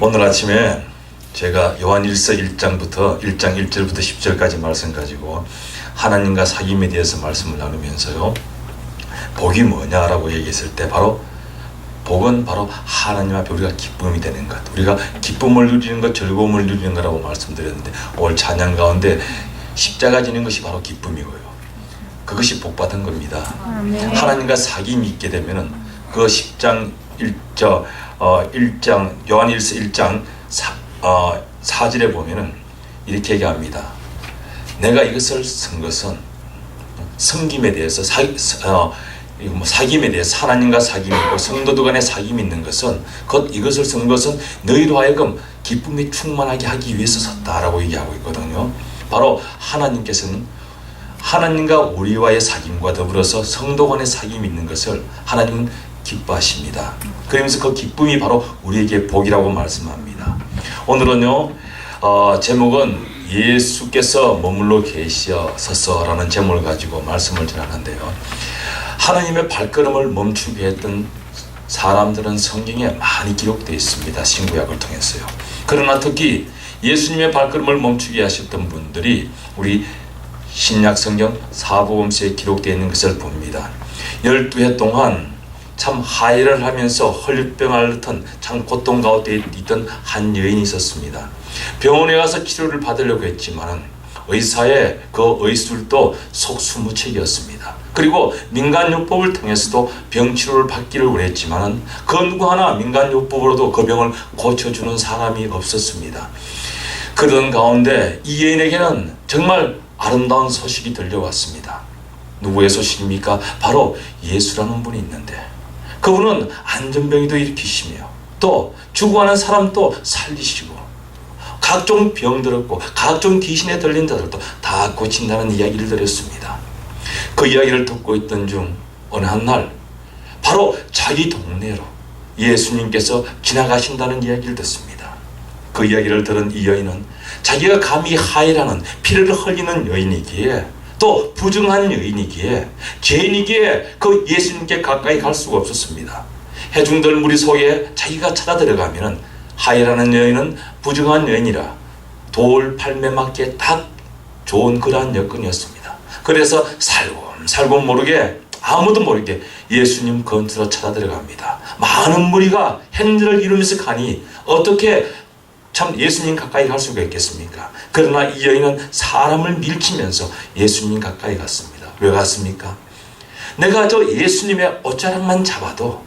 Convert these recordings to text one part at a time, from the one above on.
오늘 아침에 제가 요한일서 1장부터 1장 1절부터 10절까지 말씀 가지고 하나님과 사귐에 대해서 말씀을 나누면서요, 복이 뭐냐라고 얘기했을 때 복은 바로 하나님 앞에 우리가 기쁨이 되는 것, 우리가 기쁨을 누리는 것, 즐거움을 누리는 거라고 말씀드렸는데, 오늘 찬양 가운데 십자가 지는 것이 바로 기쁨이고요, 그것이 복받은 겁니다. 하나님과 사귐이 있게 되면은 그 10장 1장 요한일서 1장 4절에 보면은 이렇게 얘기합니다. 내가 이것을 쓴 것은 섬김에 대해서 사귐에 대해서, 하나님과 사귐이 있고 성도들 간에 사귐이 있는 것은, 이것을 쓴 것은 너희로 하여금 기쁨이 충만하게 하기 위해서 썼다라고 얘기하고 있거든요. 바로 하나님께서는 하나님과 우리와의 사귐과 더불어서 성도 간의 사귐이 있는 것을 하나님은 기뻐하십니다. 그러면서 그 기쁨이 바로 우리에게 복이라고 말씀합니다. 오늘은요, 제목은 예수께서 머물러 계셔서라는 제목을 가지고 말씀을 전하는데요, 하나님의 발걸음을 멈추게 했던 사람들은 성경에 많이 기록되어 있습니다. 신구약을 통해서요. 그러나 특히 예수님의 발걸음을 멈추게 하셨던 분들이 우리 신약 성경 사복음서에 기록되어 있는 것을 봅니다. 12해 동안 참 하혈을 하면서 헐병 앓던 참 고통 가운데 있던 한 여인이 있었습니다. 병원에 가서 치료를 받으려고 했지만 의사의 그 의술도 속수무책이었습니다. 그리고 민간요법을 통해서도 병치료를 받기를 원했지만 그 누구 하나 민간요법으로도 그 병을 고쳐주는 사람이 없었습니다. 그런 가운데 이 여인에게는 정말 아름다운 소식이 들려왔습니다. 누구의 소식입니까? 바로 예수라는 분이 있는데, 그분은 안전병이도 일으키시며 또 죽어가는 사람도 살리시고 각종 병들 없고 각종 귀신에 들린 자들도 다 고친다는 이야기를 들었습니다. 그 이야기를 듣고 있던 중 어느 한날 바로 자기 동네로 예수님께서 지나가신다는 이야기를 듣습니다. 그 이야기를 들은 이 여인은 자기가 감히 하혈하는 피를 흘리는 여인이기에, 또 부정한 여인이기에, 죄인이기에 그 예수님께 가까이 갈 수가 없었습니다. 회중들 무리 속에 자기가 찾아 들어가면 하혈하는 여인은 부정한 여인이라 돌 팔매 맞기에 딱 좋은 그러한 여건이었습니다. 그래서 살금 모르게, 아무도 모르게 예수님 근처로 찾아 들어갑니다. 많은 무리가 행렬을 이루면서 가니 어떻게 참 예수님 가까이 갈 수가 있겠습니까? 그러나 이 여인은 사람을 밀치면서 예수님 가까이 갔습니다. 왜 갔습니까? 내가 저 예수님의 옷자락만 잡아도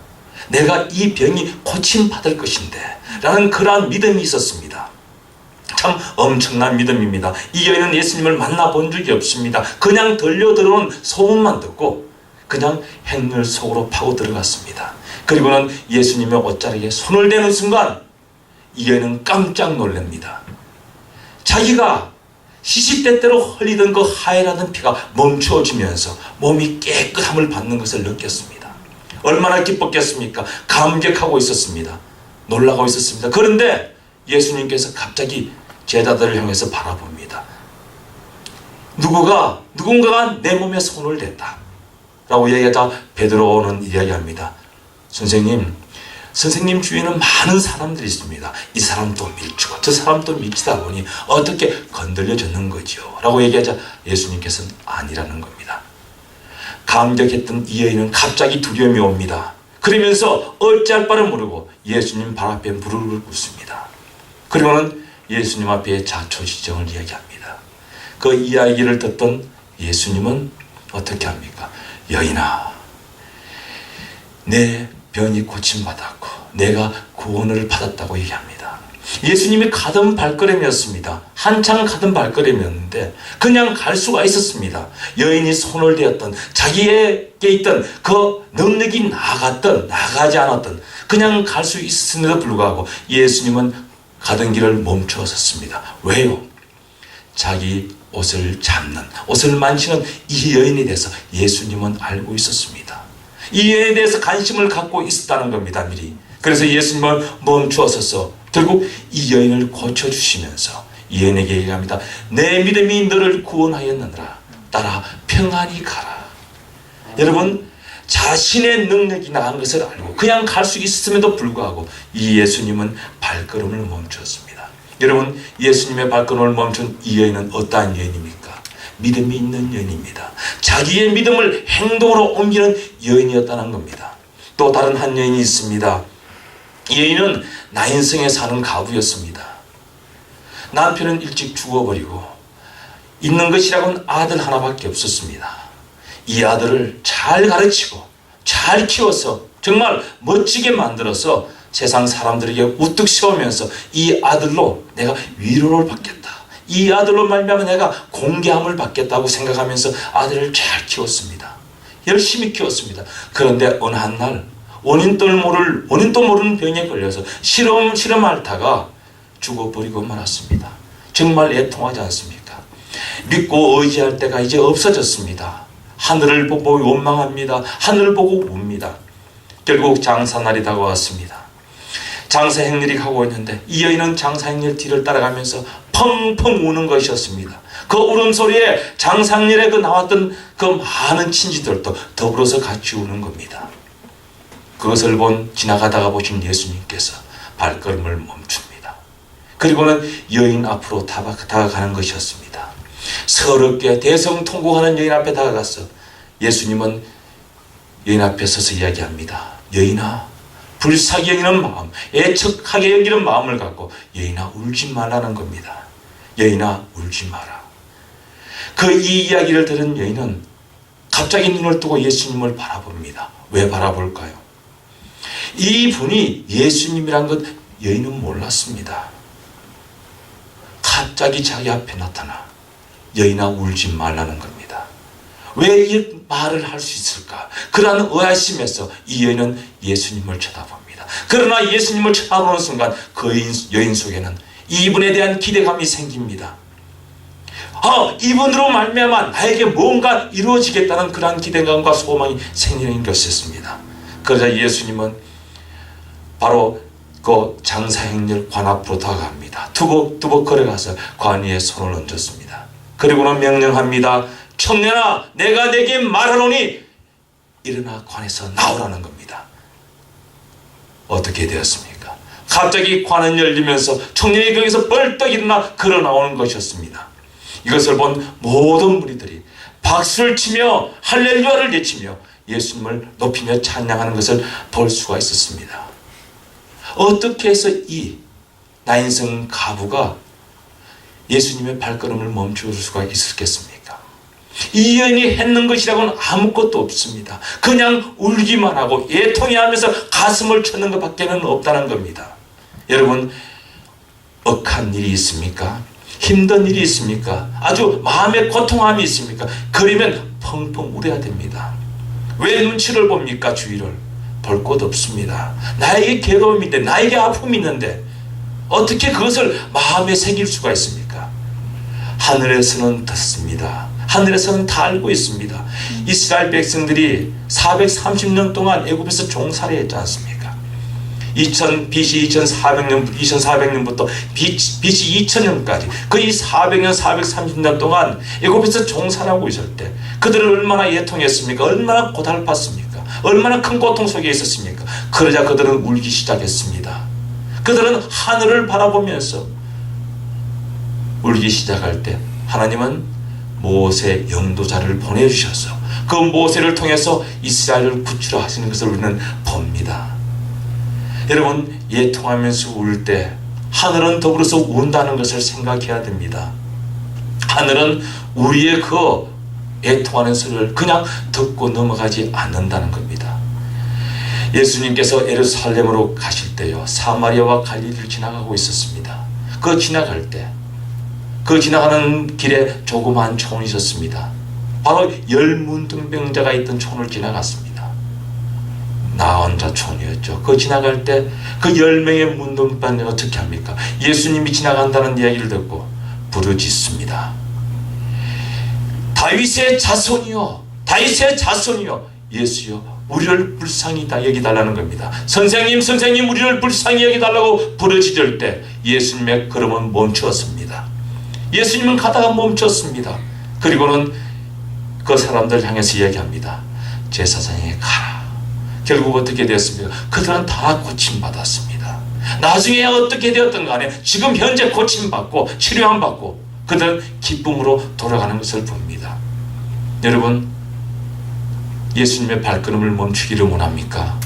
내가 이 병이 고침받을 것인데 라는 그러한 믿음이 있었습니다. 참 엄청난 믿음입니다. 이 여인은 예수님을 만나본 적이 없습니다. 그냥 들려들어온 소문만 듣고 그냥 행렬 속으로 파고 들어갔습니다. 그리고는 예수님의 옷자락에 손을 대는 순간 이 여인은 깜짝 놀랍니다. 자기가 시시때때로 흘리던 그 하혈하던 피가 멈추어지면서 몸이 깨끗함을 받는 것을 느꼈습니다. 얼마나 기뻤겠습니까? 감격하고 있었습니다. 놀라고 있었습니다. 그런데 예수님께서 갑자기 제자들을 향해서 바라봅니다. 누군가가 내 몸에 손을 댔다 라고 얘기하자 베드로는 이야기합니다. 선생님 주위에는 많은 사람들이 있습니다. 이 사람도 밀치고 저 사람도 밀치다 보니 어떻게 건들려졌는 거지요 라고 얘기하자 예수님께서는 아니라는 겁니다. 감격했던 이 여인은 갑자기 두려움이 옵니다. 그러면서 어찌할 바를 모르고 예수님 발 앞에 무릎을 꿇습니다. 그리고는 예수님 앞에 자초지정을 이야기합니다. 그 이야기를 듣던 예수님은 어떻게 합니까? 여인아, 내 병이 고침받았고 내가 구원을 받았다고 얘기합니다. 예수님이 가던 발걸음이었습니다. 한창 가던 발걸음이었는데 그냥 갈 수가 있었습니다. 여인이 손을 대었던, 자기에게 있던 그 능력이 나가지 않았던, 그냥 갈 수 있었음에도 불구하고 예수님은 가던 길을 멈추었습니다. 왜요? 자기 옷을 잡는, 옷을 만지는 이 여인에 대해서 예수님은 알고 있었습니다. 이 여인에 대해서 관심을 갖고 있었다는 겁니다, 미리. 그래서 예수님은 멈추어서서 결국 이 여인을 고쳐주시면서 이 여인에게 얘기합니다. 내 믿음이 너를 구원하였느니라. 따라 평안히 가라. 여러분, 자신의 능력이 나은 것을 알고 그냥 갈 수 있음에도 불구하고 이 예수님은 발걸음을 멈추었습니다. 여러분, 예수님의 발걸음을 멈춘 이 여인은 어떠한 여인입니까? 믿음이 있는 여인입니다. 자기의 믿음을 행동으로 옮기는 여인이었다는 겁니다. 또 다른 한 여인이 있습니다. 이 여인은 나인성에 사는 가부였습니다. 남편은 일찍 죽어버리고 있는 것이라고는 아들 하나밖에 없었습니다. 이 아들을 잘 가르치고 잘 키워서 정말 멋지게 만들어서 세상 사람들에게 우뚝 세우면서 이 아들로 내가 위로를 받겠다, 이 아들로 말미암아 내가 공개함을 받겠다고 생각하면서 아들을 잘 키웠습니다. 열심히 키웠습니다. 그런데 어느 한날 원인도 모르는 병에 걸려서 시름 앓다가 죽어버리고 말았습니다. 정말 애통하지 않습니까? 믿고 의지할 때가 이제 없어졌습니다. 하늘을 보고 원망합니다. 하늘을 보고 웁니다. 결국 장사날이 다가왔습니다. 장사 행렬이 가고 있는데 이 여인은 장사 행렬 뒤를 따라가면서 펑펑 우는 것이었습니다. 그 울음소리에 장사 행렬에 나왔던 그 많은 친지들도 더불어서 같이 우는 겁니다. 그것을 지나가다가 보신 예수님께서 발걸음을 멈춥니다. 그리고는 여인 앞으로 다가가는 것이었습니다. 서럽게 대성통곡하는 여인 앞에 다가가서 예수님은 여인 앞에 서서 이야기합니다. 여인아, 불쌍히 여기는 마음, 애척하게 여기는 마음을 갖고 여인아 울지 말라는 겁니다. 여인아 울지 마라. 이 이야기를 들은 여인은 갑자기 눈을 뜨고 예수님을 바라봅니다. 왜 바라볼까요? 이분이 예수님이란 것 여인은 몰랐습니다. 갑자기 자기 앞에 나타나 여인아 울지 말라는 겁니다. 왜 이 말을 할 수 있을까? 그러한 의아심에서 이 여인은 예수님을 쳐다봅니다. 그러나 예수님을 쳐다보는 순간 그 여인 속에는 이분에 대한 기대감이 생깁니다. 이분으로 말미암아 나에게 뭔가 이루어지겠다는 그러한 기대감과 소망이 생기는 것이었습니다. 그러자 예수님은 바로 그 장사행렬 관 앞으로 다가갑니다. 두벅두벅 걸어가서 관 위에 손을 얹었습니다. 그리고는 명령합니다. 청년아, 내가 내게 말하노니 일어나 관에서 나오라는 겁니다. 어떻게 되었습니까? 갑자기 관은 열리면서 청년이 거기서 벌떡 일어나 걸어 나오는 것이었습니다. 이것을 본 모든 무리들이 박수를 치며 할렐루야를 외치며 예수님을 높이며 찬양하는 것을 볼 수가 있었습니다. 어떻게 해서 이 나인성 가부가 예수님의 발걸음을 멈출 수가 있었겠습니까? 이 여인이 했는 것이라고는 아무것도 없습니다. 그냥 울기만 하고 애통해하면서 가슴을 쳤는 것밖에는 없다는 겁니다. 여러분, 억한 일이 있습니까? 힘든 일이 있습니까? 아주 마음에 고통함이 있습니까? 그러면 펑펑 울어야 됩니다. 왜 눈치를 봅니까? 주위를 볼 것 없습니다. 나에게 괴로움이 있는데, 나에게 아픔이 있는데 어떻게 그것을 마음에 새길 수가 있습니까? 하늘에서는 듣습니다. 하늘에서는 다 알고 있습니다. 이스라엘 백성들이 430년 동안 애굽에서 종살이 했지 않습니까? BC 2400년부터 BC 2000년까지 거의 400년 430년 동안 애굽에서 종살하고 있을 때 그들은 얼마나 애통했습니까? 얼마나 고달팠습니까? 얼마나 큰 고통 속에 있었습니까? 그러자 그들은 울기 시작했습니다. 그들은 하늘을 바라보면서 울기 시작할 때 하나님은 모세 영도자를 보내주셔서 그 모세를 통해서 이스라엘을 구출하 하시는 것을 우리는 봅니다. 여러분, 애통하면서 울 때 하늘은 더불어서 운다는 것을 생각해야 됩니다. 하늘은 우리의 그 애통하는 소리를 그냥 듣고 넘어가지 않는다는 겁니다. 예수님께서 예루살렘으로 가실 때요, 사마리아와 갈릴리를 지나가고 있었습니다. 그 지나갈 때 그 지나가는 길에 조그마한 촌이 있었습니다. 바로 열문둥병자가 있던 촌을 지나갔습니다. 나원자촌이었죠. 그 지나갈 때 그 10명의 문둥병자가 어떻게 합니까? 예수님이 지나간다는 이야기를 듣고 부르짖습니다. 다윗의 자손이요, 다윗의 자손이요, 예수여 우리를 불쌍히 여기달라는 겁니다. 선생님 우리를 불쌍히 여기달라고 부르짖을 때 예수님의 걸음은 멈추었습니다. 예수님은 가다가 멈췄습니다. 그리고는 그 사람들 향해서 이야기합니다. 제사장에게 가라. 결국 어떻게 되었습니까? 그들은 다 고침받았습니다. 나중에 어떻게 되었든 간에 지금 현재 고침받고 치료함받고 그들 기쁨으로 돌아가는 것을 봅니다. 여러분, 예수님의 발걸음을 멈추기를 원합니까?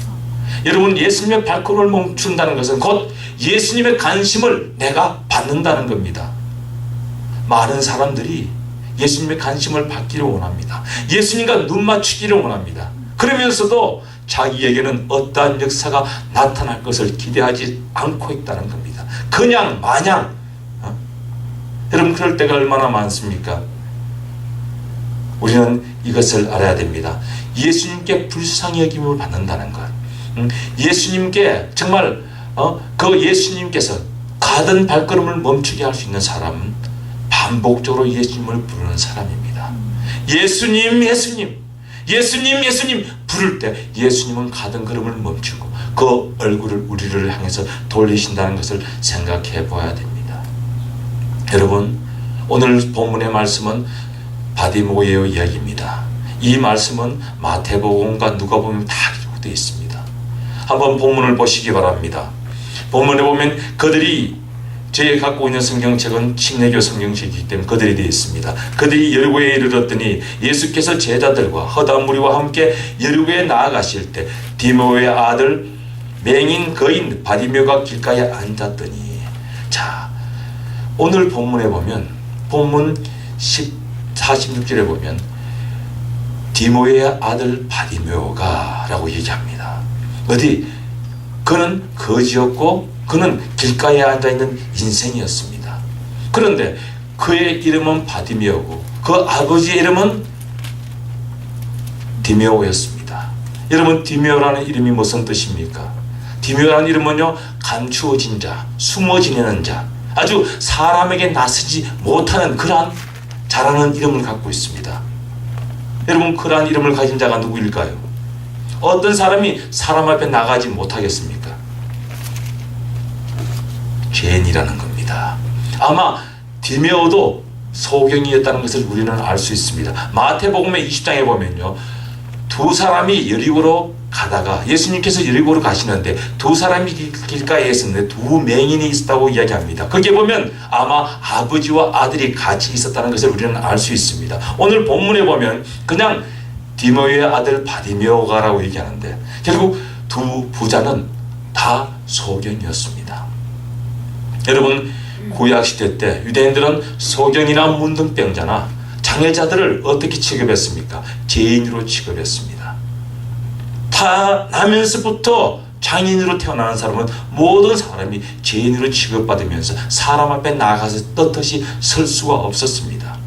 여러분, 예수님의 발걸음을 멈춘다는 것은 곧 예수님의 관심을 내가 받는다는 겁니다. 많은 사람들이 예수님의 관심을 받기를 원합니다. 예수님과 눈 맞추기를 원합니다. 그러면서도 자기에게는 어떠한 역사가 나타날 것을 기대하지 않고 있다는 겁니다. 그냥 마냥 여러분, 그럴 때가 얼마나 많습니까? 우리는 이것을 알아야 됩니다. 예수님께 불쌍히 여김을 받는다는 것, 예수님께 정말 그 예수님께서 가던 발걸음을 멈추게 할 수 있는 사람은 반복적으로 예수님을 부르는 사람입니다. 예수님, 예수님, 예수님, 예수님 부를 때 예수님은 가던 걸음을 멈추고 그 얼굴을 우리를 향해서 돌리신다는 것을 생각해 보아야 됩니다. 여러분, 오늘 본문의 말씀은 바디모의 이야기입니다. 이 말씀은 마태복음과 누가복음에 다 기록되어 있습니다. 한번 본문을 보시기 바랍니다. 본문에 보면 그들이 제가 갖고 있는 성경책은 침례교 성경책이기 때문에 그들이 되어 있습니다. 그들이 여리고에 이르렀더니 예수께서 제자들과 허다 무리와 함께 여리고에 나아가실 때 디모의 아들 맹인 거인 바디메오가 길가에 앉았더니, 자, 오늘 본문에 보면 본문 46절에 보면 디모의 아들 바디메오가 라고 얘기합니다. 어디? 그는 거지였고 그는 길가에 앉아있는 인생이었습니다. 그런데 그의 이름은 바디메오고 그 아버지의 이름은 디메오였습니다. 여러분, 디메오라는 이름이 무슨 뜻입니까? 디메오라는 이름은요, 감추어진 자, 숨어 지내는 자, 아주 사람에게 나서지 못하는 그러한 자라는 이름을 갖고 있습니다. 여러분, 그러한 이름을 가진 자가 누구일까요? 어떤 사람이 사람 앞에 나가지 못하겠습니까? 죄인이라는 겁니다. 아마 디메오도 소경이었다는 것을 우리는 알 수 있습니다. 마태복음의 20장에 보면요, 두 사람이 여리고로 가다가 예수님께서 여리고로 가시는데 두 사람이 길가에 있었는데 두 맹인이 있었다고 이야기합니다. 거기에 보면 아마 아버지와 아들이 같이 있었다는 것을 우리는 알 수 있습니다. 오늘 본문에 보면 그냥 디모의 아들 바디메오가라고 얘기하는데 결국 두 부자는 다 소경이었습니다. 여러분, 구약시대 때 유대인들은 소경이나 문둥병자나 장애자들을 어떻게 취급했습니까? 죄인으로 취급했습니다. 태어나면서부터 장애인으로 태어나는 사람은 모든 사람이 죄인으로 취급받으면서 사람 앞에 나가서 떳떳이 설 수가 없었습니다.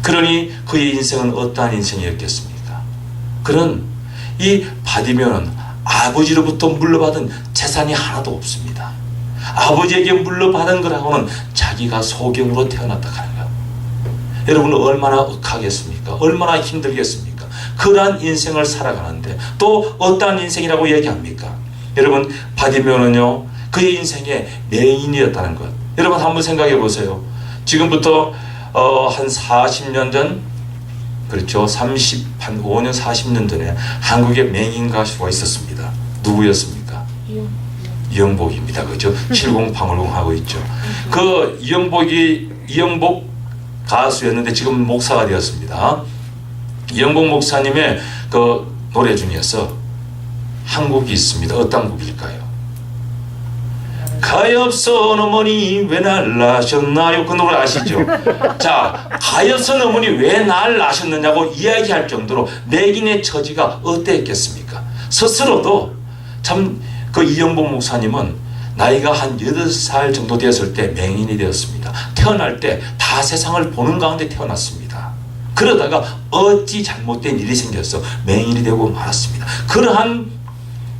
그러니 그의 인생은 어떠한 인생이었겠습니까? 그는 이 바디메오는 아버지로부터 물려받은 재산이 하나도 없습니다. 아버지에게 물려받은 거라고는 자기가 소경으로 태어났다 하는 거예요. 여러분은 얼마나 억하겠습니까? 얼마나 힘들겠습니까? 그러한 인생을 살아가는데 또 어떠한 인생이라고 얘기합니까? 여러분, 바디메오는요, 그의 인생의 맹인이었다는 것. 여러분 한번 생각해 보세요. 지금부터 한 40년 전, 그렇죠, 5년 40년 전에 한국에 맹인 가수가 있었습니다. 누구였습니까? 이영복입니다. 그죠? 70방울공 하고 있죠. 그 이영복 가수였는데 지금 목사가 되었습니다. 이영복 목사님의 그 노래 중에서 한 곡이 있습니다. 어떤 곡일까요? 가엾은 어머니 왜 날 낳으셨나요? 그 노래 아시죠? 자, 가엾은 어머니 왜 날 낳으셨느냐고 이야기할 정도로 맹인의 처지가 어땠겠습니까? 스스로도 참 그 이영복 목사님은 나이가 한 8살 정도 되었을 때 맹인이 되었습니다. 태어날 때 다 세상을 보는 가운데 태어났습니다. 그러다가 어찌 잘못된 일이 생겨서 맹인이 되고 말았습니다. 그러한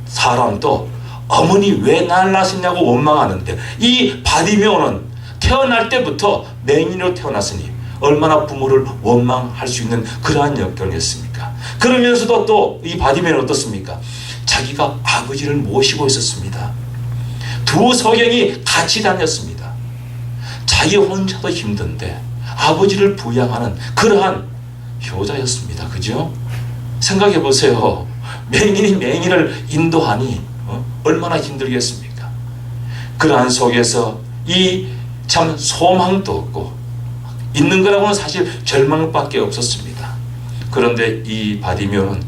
사람도 어머니 왜 날 낳으셨냐고 원망하는데 이 바디메오는 태어날 때부터 맹인으로 태어났으니 얼마나 부모를 원망할 수 있는 그러한 여건이었습니까? 그러면서도 또 이 바디메오는 어떻습니까? 자기가 아버지를 모시고 있었습니다. 두 소경이 같이 다녔습니다. 자기 혼자도 힘든데 아버지를 부양하는 그러한 효자였습니다. 그죠? 생각해 보세요. 맹인이 맹인을 인도하니 얼마나 힘들겠습니까? 그러한 속에서 이 참 소망도 없고 있는 거라고는 사실 절망밖에 없었습니다. 그런데 이 바디메오는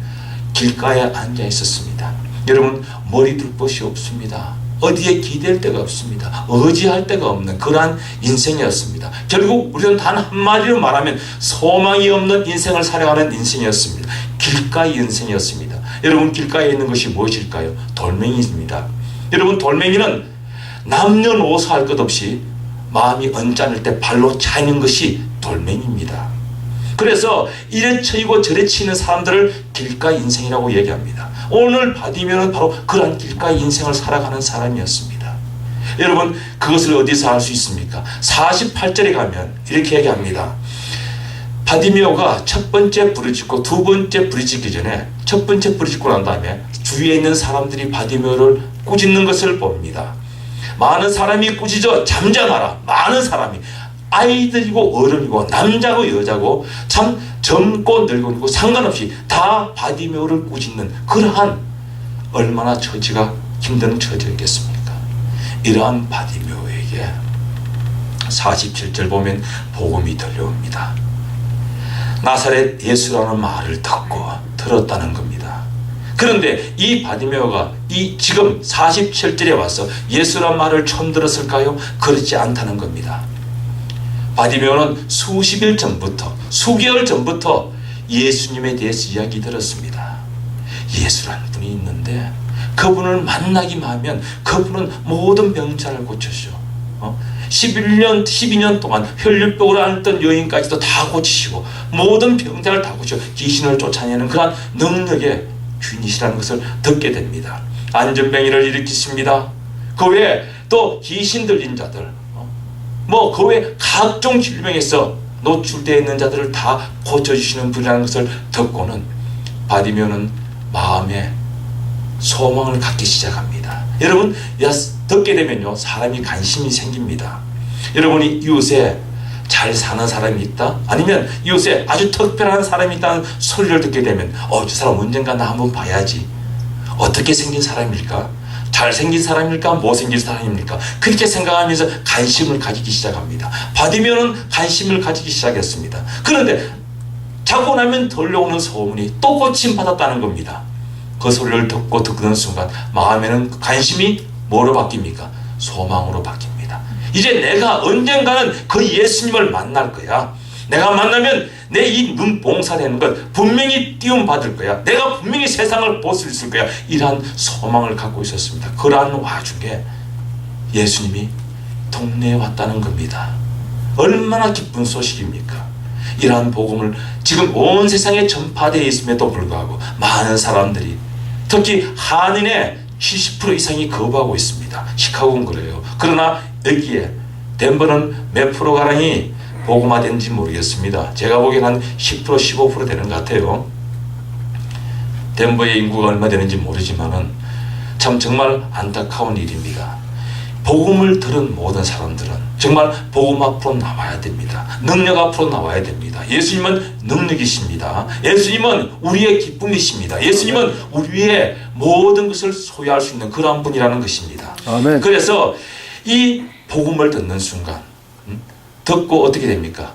길가에 앉아 있었습니다. 여러분, 머리 둘 곳이 없습니다. 어디에 기댈 데가 없습니다. 의지할 데가 없는 그러한 인생이었습니다. 결국 우리는 단 한마디로 말하면 소망이 없는 인생을 살아가는 인생이었습니다. 길가의 인생이었습니다. 여러분, 길가에 있는 것이 무엇일까요? 돌멩이입니다. 여러분, 돌멩이는 남녀노소 할 것 없이 마음이 언짢을 때 발로 차는 것이 돌멩이입니다. 그래서 이래 쳐이고 저래 치는 사람들을 길가 인생이라고 얘기합니다. 오늘 바디메오는 바로 그런 길가 인생을 살아가는 사람이었습니다. 여러분, 그것을 어디서 알 수 있습니까? 48절에 가면 이렇게 얘기합니다. 바디메오가 첫 번째 불을 짓고 두 번째 불이 짓기 전에 첫 번째 불이 짓고 난 다음에 주위에 있는 사람들이 바디메오를 꾸짖는 것을 봅니다. 많은 사람이 꾸짖어 잠잠하라. 많은 사람이 아이들이고 어른이고 남자고 여자고 참 젊고 늙고 상관없이 다 바디메오를 꾸짖는 그러한 얼마나 처지가 힘든 처지였겠습니까? 이러한 바디메오에게 47절 보면 복음이 들려옵니다. 나사렛 예수라는 말을 들었다는 겁니다. 그런데 이 바디메오가 이 지금 47절에 와서 예수란 말을 처음 들었을까요? 그렇지 않다는 겁니다. 바디메오는 수십일 전부터, 수개월 전부터 예수님에 대해서 이야기 들었습니다. 예수라는 분이 있는데 그분을 만나기만 하면 그분은 모든 병자를 고쳐주죠. 12년 동안 혈류병으로 앓던 여인까지도 다 고치시고 모든 병자를 다 고쳐 귀신을 쫓아내는 그런 능력의 주인이시라는 것을 듣게 됩니다. 안전병이를 일으키십니다. 그 외에 또 귀신 들린 자들, 그 외에 각종 질병에서 노출되어 있는 자들을 다 고쳐주시는 분이라는 것을 듣고는 바디메오는 마음에 소망을 갖기 시작합니다. 여러분, 듣게 되면요 사람이 관심이 생깁니다. 여러분이 이웃에 잘 사는 사람이 있다? 아니면 이웃에 아주 특별한 사람이 있다는 소리를 듣게 되면 저 사람 언젠가 나 한번 봐야지. 어떻게 생긴 사람일까? 잘생긴 사람일까? 못생긴 사람입니까? 그렇게 생각하면서 관심을 가지기 시작합니다. 바디메오는 관심을 가지기 시작했습니다. 그런데 자고 나면 들려오는 소문이 또 고침받았다는 겁니다. 그 소리를 듣는 순간 마음에는 관심이 뭐로 바뀝니까? 소망으로 바뀝니다. 이제 내가 언젠가는 그 예수님을 만날 거야. 내가 만나면 내 이 눈 봉사되는 것 분명히 띄움받을 거야. 내가 분명히 세상을 볼 수 있을 거야. 이러한 소망을 갖고 있었습니다. 그러한 와중에 예수님이 동네에 왔다는 겁니다. 얼마나 기쁜 소식입니까? 이러한 복음을 지금 온 세상에 전파되어 있음에도 불구하고 많은 사람들이, 특히 한인의 70% 이상이 거부하고 있습니다. 시카고는 그래요. 그러나 여기에 덴버는 몇 프로가량이 복음화된지 모르겠습니다. 제가 보기엔 한 10% 15% 되는 것 같아요. 덴버의 인구가 얼마 되는지 모르지만은 참 정말 안타까운 일입니다. 복음을 들은 모든 사람들은 정말 복음 앞으로 나와야 됩니다. 능력 앞으로 나와야 됩니다. 예수님은 능력이십니다. 예수님은 우리의 기쁨이십니다. 예수님은 우리의 모든 것을 소유할 수 있는 그런 분이라는 것입니다. 아멘. 그래서 이 복음을 듣는 순간 듣고 어떻게 됩니까?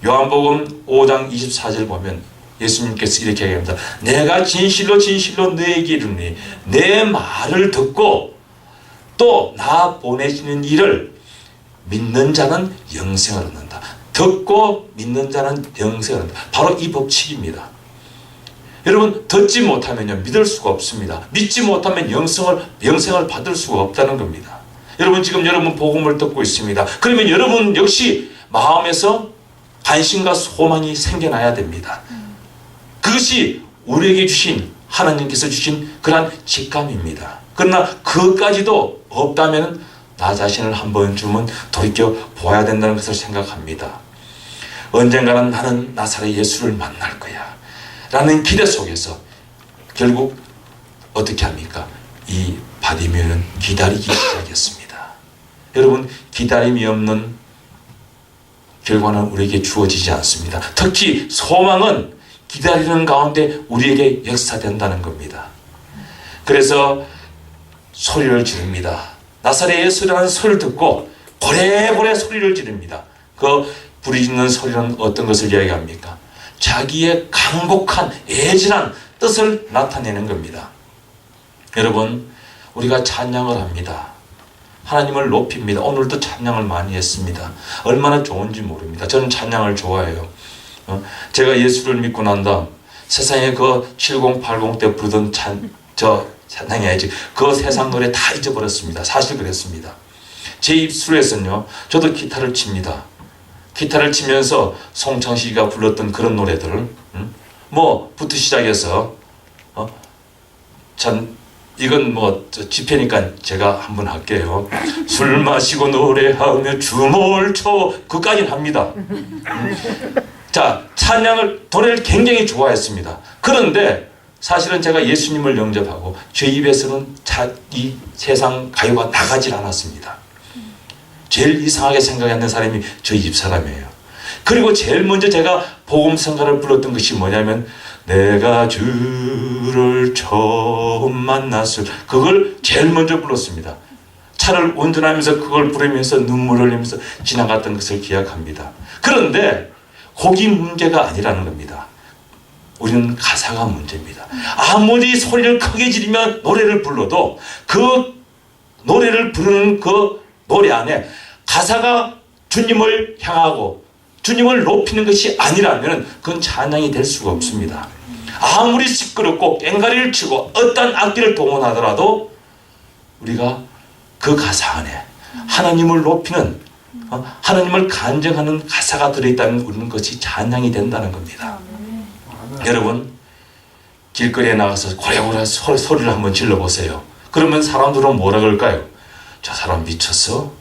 요한복음 5장 24절 보면 예수님께서 이렇게 얘기합니다. 내가 진실로 진실로 너에게 이르노니 내 말을 듣고 또 나 보내시는 이를 믿는 자는 영생을 얻는다. 듣고 믿는 자는 영생을 얻는다. 바로 이 법칙입니다. 여러분, 듣지 못하면요 믿을 수가 없습니다. 믿지 못하면 영생을 받을 수가 없다는 겁니다. 여러분, 지금 여러분 복음을 듣고 있습니다. 그러면 여러분 역시 마음에서 관심과 소망이 생겨나야 됩니다. 그것이 우리에게 주신, 하나님께서 주신 그러한 직감입니다. 그러나 그것까지도 없다면 나 자신을 한 번쯤은 돌이켜 보아야 된다는 것을 생각합니다. 언젠가는 나는 나사렛 예수를 만날 거야 라는 기대 속에서 결국 어떻게 합니까? 이 바디메오는 기다리기 시작했습니다. 여러분, 기다림이 없는 결과는 우리에게 주어지지 않습니다. 특히 소망은 기다리는 가운데 우리에게 역사된다는 겁니다. 그래서 소리를 지릅니다. 나사렛 예수라는 소리를 듣고 고래고래 소리를 지릅니다. 그 부르짖는 소리는 어떤 것을 이야기합니까? 자기의 강곡한 애절한 뜻을 나타내는 겁니다. 여러분, 우리가 찬양을 합니다. 하나님을 높입니다. 오늘도 찬양을 많이 했습니다. 얼마나 좋은지 모릅니다. 저는 찬양을 좋아해요. 제가 예수를 믿고 난 다음 세상에 그 70, 80 때 부르던 찬양이 아니지, 그 세상 노래 다 잊어버렸습니다. 사실 그랬습니다. 제 입술에서는요, 저도 기타를 칩니다. 기타를 치면서 송창식이가 불렀던 그런 노래들, 부터 시작해서 참 이건 집회니까 제가 한번 할게요. 술 마시고 노래하며 춤을 춰, 그까지는 합니다. 자, 노래를 굉장히 좋아했습니다. 그런데 사실은 제가 예수님을 영접하고 제 입에서는 이 세상 가요가 나가질 않았습니다. 제일 이상하게 생각하는 사람이 저 집사람이에요. 그리고 제일 먼저 제가 복음성가를 불렀던 것이 뭐냐면, 내가 주를 처음 만났을, 그걸 제일 먼저 불렀습니다. 차를 운전하면서 그걸 부르면서 눈물을 흘리면서 지나갔던 것을 기억합니다. 그런데 곡이 문제가 아니라는 겁니다. 우리는 가사가 문제입니다. 아무리 소리를 크게 지르며 노래를 불러도 그 노래를 부르는 그 노래 안에 가사가 주님을 향하고 주님을 높이는 것이 아니라면 그건 찬양이 될 수가 없습니다. 아무리 시끄럽고 꽹과리를 치고 어떤 악기를 동원하더라도 우리가 그 가사 안에 하나님을 높이는, 하나님을 간증하는 가사가 들어있다면 우리는 것이 찬양이 된다는 겁니다. 여러분, 길거리에 나가서 고래고래 소리를 한번 질러보세요. 그러면 사람들은 뭐라 그럴까요? 저 사람 미쳤어?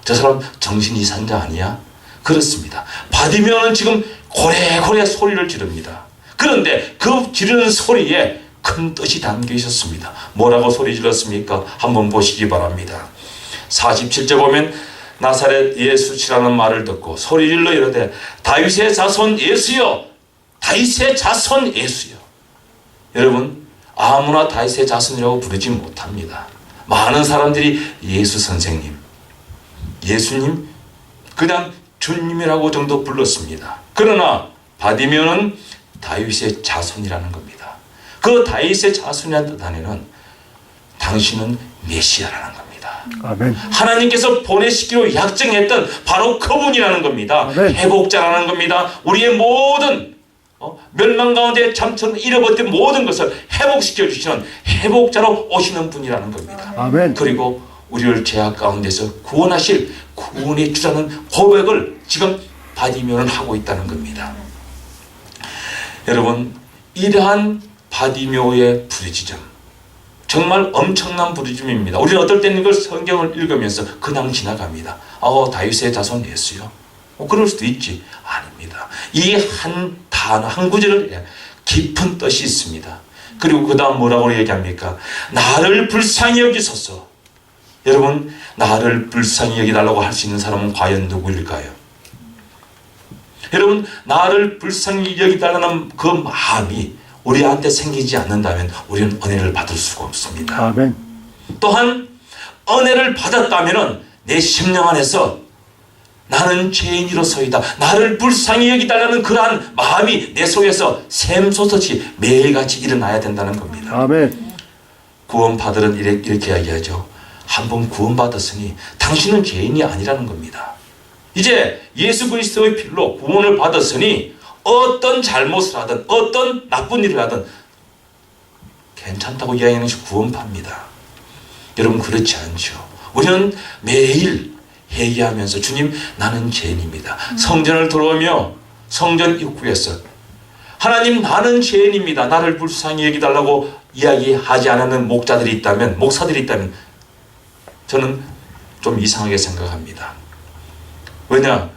저 사람 정신 이상자 아니야? 그렇습니다. 바디메오는 지금 고래고래 소리를 지릅니다. 그런데 그 지르는 소리에 큰 뜻이 담겨 있었습니다. 뭐라고 소리 질렀습니까? 한번 보시기 바랍니다. 47절 보면, 나사렛 예수치라는 말을 듣고 소리 질러 이르되, 다윗의 자손 예수여, 다윗의 자손 예수여. 여러분, 아무나 다윗의 자손이라고 부르지 못합니다. 많은 사람들이 예수 선생님, 예수님, 그냥 주님이라고 정도 불렀습니다. 그러나 바디메오는 다윗의 자손이라는 겁니다. 그 다윗의 자손이라는 뜻 안에는 당신은 메시아라는 겁니다. 아멘. 하나님께서 보내시기로 약정했던 바로 그분이라는 겁니다. 아멘. 회복자라는 겁니다. 우리의 모든 멸망 가운데 잠처럼 잃어버린 모든 것을 회복시켜 주시는 회복자로 오시는 분이라는 겁니다. 아멘. 그리고 우리를 죄악 가운데서 구원하실 구원의 주라는 고백을 지금 바디메오는 하고 있다는 겁니다. 여러분, 이러한 바디메오의 부르짖음, 정말 엄청난 부르짖음입니다. 우리는 어떨 때는 이걸 성경을 읽으면서 그냥 지나갑니다. 다윗의 자손 예수요? 그럴 수도 있지. 아닙니다. 이 한 단어, 한 구절에 깊은 뜻이 있습니다. 그리고 그 다음 뭐라고 얘기합니까? 나를 불쌍히 여기소서. 여러분, 나를 불쌍히 여기달라고 할 수 있는 사람은 과연 누구일까요? 여러분, 나를 불쌍히 여기달라는 그 마음이 우리한테 생기지 않는다면 우리는 은혜를 받을 수가 없습니다. 아멘. 또한 은혜를 받았다면 내 심령 안에서 나는 죄인이로서이다, 나를 불쌍히 여기달라는 그러한 마음이 내 속에서 샘솟듯이 매일같이 일어나야 된다는 겁니다. 아멘. 구원받으는 이렇게 이야기하죠. 한번 구원받았으니 당신은 죄인이 아니라는 겁니다. 이제 예수 그리스도의 피로 구원을 받았으니 어떤 잘못을 하든 어떤 나쁜 일을 하든 괜찮다고 이야기하는 것이 구원파입니다. 여러분, 그렇지 않죠. 우리는 매일 회개하면서, 주님, 나는 죄인입니다. 성전을 들어오며 성전 입구에서, 하나님, 나는 죄인입니다, 나를 불쌍히 여기달라고 이야기하지 않는 목사들이 있다면 저는 좀 이상하게 생각합니다. 왜냐?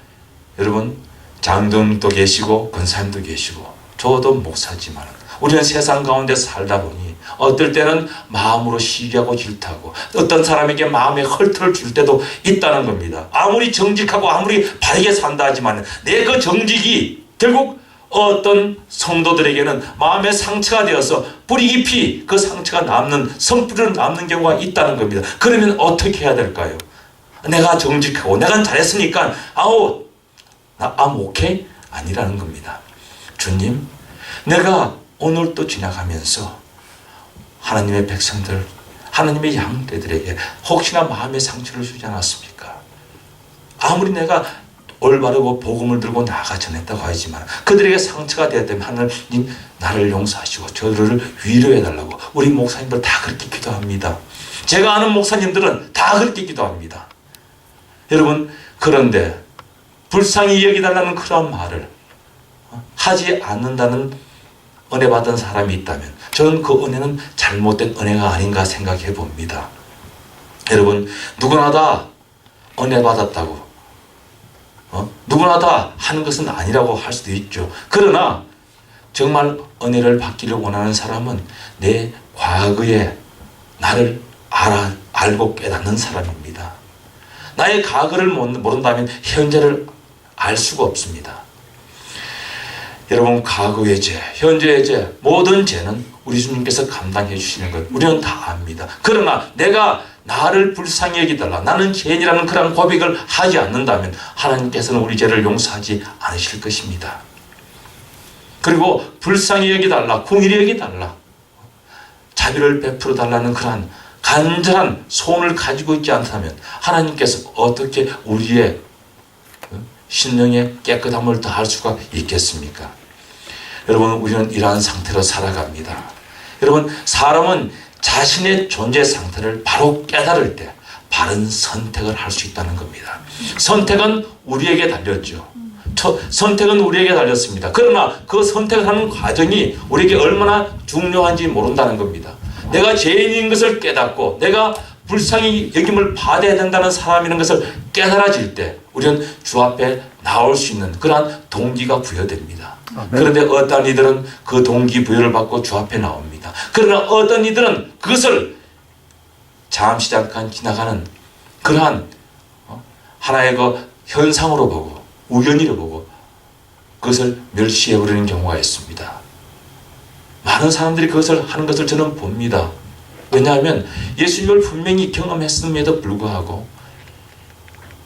여러분, 장로도 계시고 권사님도 계시고 저도 목사지만 우리는 세상 가운데 살다 보니 어떨 때는 마음으로 시기하고 질투하고 어떤 사람에게 마음에 헐터를 줄 때도 있다는 겁니다. 아무리 정직하고 아무리 바르게 산다 하지만 내 그 정직이 결국 어떤 성도들에게는 마음의 상처가 되어서 뿌리 깊이 그 상처가 남는, 성뿌리로 남는 경우가 있다는 겁니다. 그러면 어떻게 해야 될까요? 내가 정직하고 내가 잘했으니까 I'm okay? 아니라는 겁니다. 주님, 내가 오늘 또 지나가면서 하나님의 백성들, 하나님의 양떼들에게 혹시나 마음의 상처를 주지 않았습니까? 아무리 내가 올바르고 복음을 들고 나아가 전했다고 하지만 그들에게 상처가 되었다면 하나님 나를 용서하시고 저들을 위로해달라고 우리 목사님들 다 그렇게 기도합니다. 제가 아는 목사님들은 다 그렇게 기도합니다. 여러분, 그런데 불쌍히 여기달라는 그런 말을 하지 않는다는 은혜 받은 사람이 있다면 저는 그 은혜는 잘못된 은혜가 아닌가 생각해 봅니다. 여러분, 누구나 다 은혜 받았다고 누구나 다 하는 것은 아니라고 할 수도 있죠. 그러나 정말 은혜를 받기를 원하는 사람은 내 과거에 나를 알고 깨닫는 사람입니다. 나의 과거를 모른다면 현재를 알 수가 없습니다. 여러분, 과거의 죄, 현재의 죄, 모든 죄는 우리 주님께서 감당해 주시는 것 우리는 다 압니다. 그러나 내가 나를 불쌍히 여기달라, 나는 죄인이라는 그런 고백을 하지 않는다면 하나님께서는 우리 죄를 용서하지 않으실 것입니다. 그리고 불쌍히 여기달라, 공의히 여기달라, 자비를 베풀어 달라는 그러한 간절한 소원을 가지고 있지 않다면 하나님께서 어떻게 우리의 신령의 깨끗함을 더할 수가 있겠습니까? 여러분, 우리는 이러한 상태로 살아갑니다. 여러분, 사람은 자신의 존재 상태를 바로 깨달을 때 바른 선택을 할 수 있다는 겁니다. 선택은 우리에게 달렸죠. 선택은 우리에게 달렸습니다. 그러나 그 선택을 하는 과정이 우리에게 얼마나 중요한지 모른다는 겁니다. 내가 죄인인 것을 깨닫고 내가 불쌍히 여김을 받아야 된다는 사람이라는 것을 깨달아질 때 우리는 주 앞에 나올 수 있는 그러한 동기가 부여됩니다. 그런데 어떤 이들은 그 동기 부여를 받고 주 앞에 나옵니다. 그러나 어떤 이들은 그것을 잠시 잠깐 지나가는 그러한 하나의 그 현상으로 보고 우연히로 보고 그것을 멸시해버리는 경우가 있습니다. 많은 사람들이 그것을 하는 것을 저는 봅니다. 왜냐하면 예수님을 분명히 경험했음에도 불구하고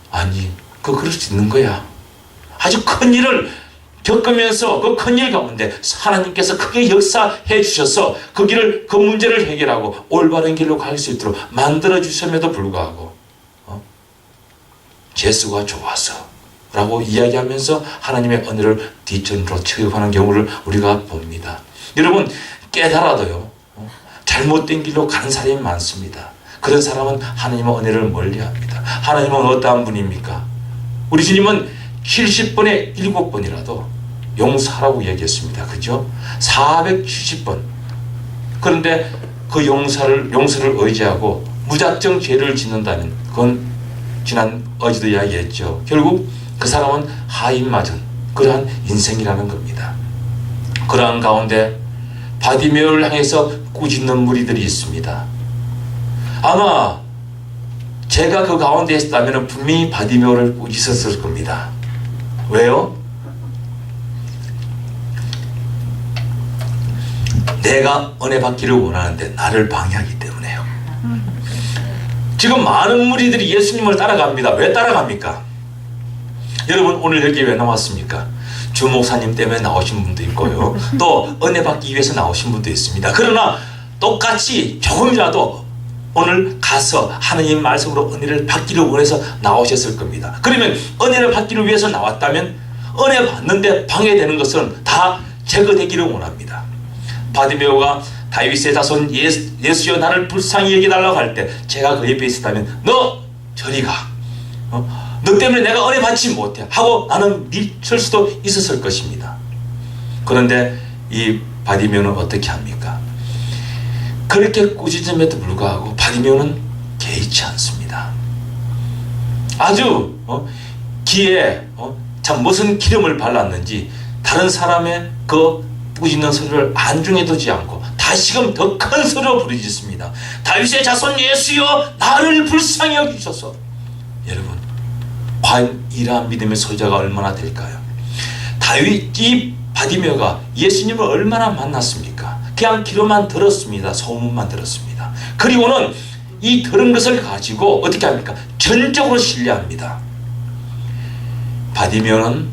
아니, 그럴 수 있는 거야. 아주 큰 일을 겪으면서 그 큰 일 가운데 하나님께서 크게 역사해 주셔서 그 길을, 그 문제를 해결하고 올바른 길로 갈 수 있도록 만들어 주심에도 불구하고 재수가 좋아서 라고 이야기하면서 하나님의 은혜를 뒷전으로 취급하는 경우를 우리가 봅니다. 여러분, 깨달아도요 잘못된 길로 가는 사람이 많습니다. 그런 사람은 하나님의 은혜를 멀리합니다. 하나님은 어떠한 분입니까? 우리 주님은 70번에 7번이라도 용서하라고 얘기했습니다. 그죠? 470번. 그런데 그 용서를 의지하고 무작정 죄를 짓는다면 그건 지난 어제도 이야기했죠. 결국 그 사람은 하인맞은 그러한 인생이라는 겁니다. 그러한 가운데 바디메오를 향해서 꾸짖는 무리들이 있습니다. 아마 제가 그 가운데 있었다면 분명히 바디메오를 꾸짖었을 겁니다. 왜요? 내가 은혜 받기를 원하는데 나를 방해하기 때문에요. 지금 많은 무리들이 예수님을 따라갑니다. 왜 따라갑니까? 여러분, 오늘 여기 왜 나왔습니까? 주 목사님 때문에 나오신 분도 있고요. 또 은혜 받기 위해서 나오신 분도 있습니다. 그러나 똑같이 조금이라도 오늘 가서 하나님 말씀으로 은혜를 받기를 원해서 나오셨을 겁니다. 그러면 은혜를 받기를 위해서 나왔다면 은혜 받는데 방해되는 것은 다 제거되기를 원합니다. 바디메오가 다윗의 자손 예수여 나를 불쌍히 여기달라고 할 때 제가 그 옆에 있었다면 너 저리 가. 너 때문에 내가 은혜 받지 못해 하고 나는 미칠 수도 있었을 것입니다. 그런데 이 바디메오는 어떻게 합니까? 그렇게 꾸짖음에도 불구하고 바디메오는 개의치 않습니다. 아주 귀에 참 무슨 기름을 발랐는지 다른 사람의 그 꾸짖는 소리를 안중에 두지 않고 다시금 더 큰 소리로 부르짖습니다. 다윗의 자손 예수여 나를 불쌍히 여기소서. 여러분, 과연 이러한 믿음의 소자가 얼마나 될까요? 이 바디메오가 예수님을 얼마나 만났습니까? 그냥 귀로만 들었습니다. 소문만 들었습니다. 그리고는 이 들은 것을 가지고 어떻게 합니까? 전적으로 신뢰합니다. 바디메오는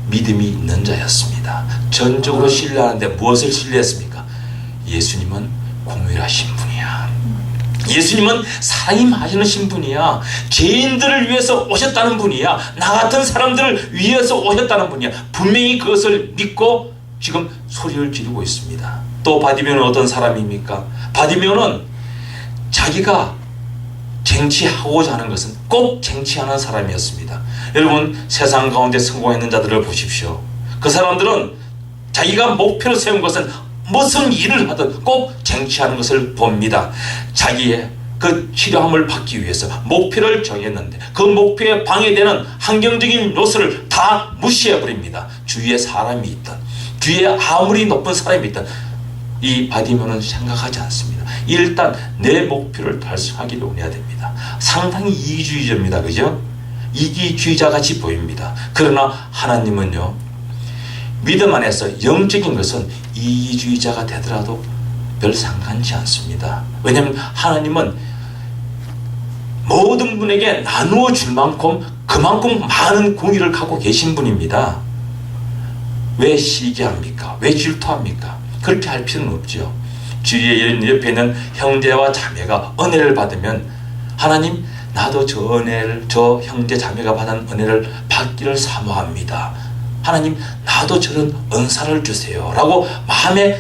믿음이 있는 자였습니다. 전적으로 신뢰하는데 무엇을 신뢰했습니까? 예수님은 공유하신 분이야. 예수님은 사랑이 많으신 분이야. 죄인들을 위해서 오셨다는 분이야. 나 같은 사람들을 위해서 오셨다는 분이야. 분명히 그것을 믿고 지금 소리를 지르고 있습니다. 또 바디메오는 어떤 사람입니까? 바디메오는 자기가 쟁취하고자 하는 것은 꼭 쟁취하는 사람이었습니다. 여러분, 세상 가운데 성공했는 자들을 보십시오. 그 사람들은 자기가 목표로 세운 것은 무슨 일을 하든 꼭 쟁취하는 것을 봅니다. 자기의 그 치료함을 받기 위해서 목표를 정했는데 그 목표에 방해되는 환경적인 요소를 다 무시해버립니다. 주위에 사람이 있든 주위에 아무리 높은 사람이 있든 이 바디메오는 생각하지 않습니다. 일단 내 목표를 달성하기를 원해야 됩니다. 상당히 이기주의자입니다. 그죠? 이기주의자 같이 보입니다. 그러나 하나님은요, 믿음 안에서 영적인 것은 이기주의자가 되더라도 별 상관치 않습니다. 왜냐하면 하나님은 모든 분에게 나누어 줄 만큼 그만큼 많은 공의를 갖고 계신 분입니다. 왜 시기합니까? 왜 질투합니까? 그렇게 할 필요는 없죠. 주위에 옆에 있는 형제와 자매가 은혜를 받으면 하나님, 나도 저 은혜를, 저 형제 자매가 받은 은혜를 받기를 사모합니다. 하나님, 나도 저런 은사를 주세요 라고 마음에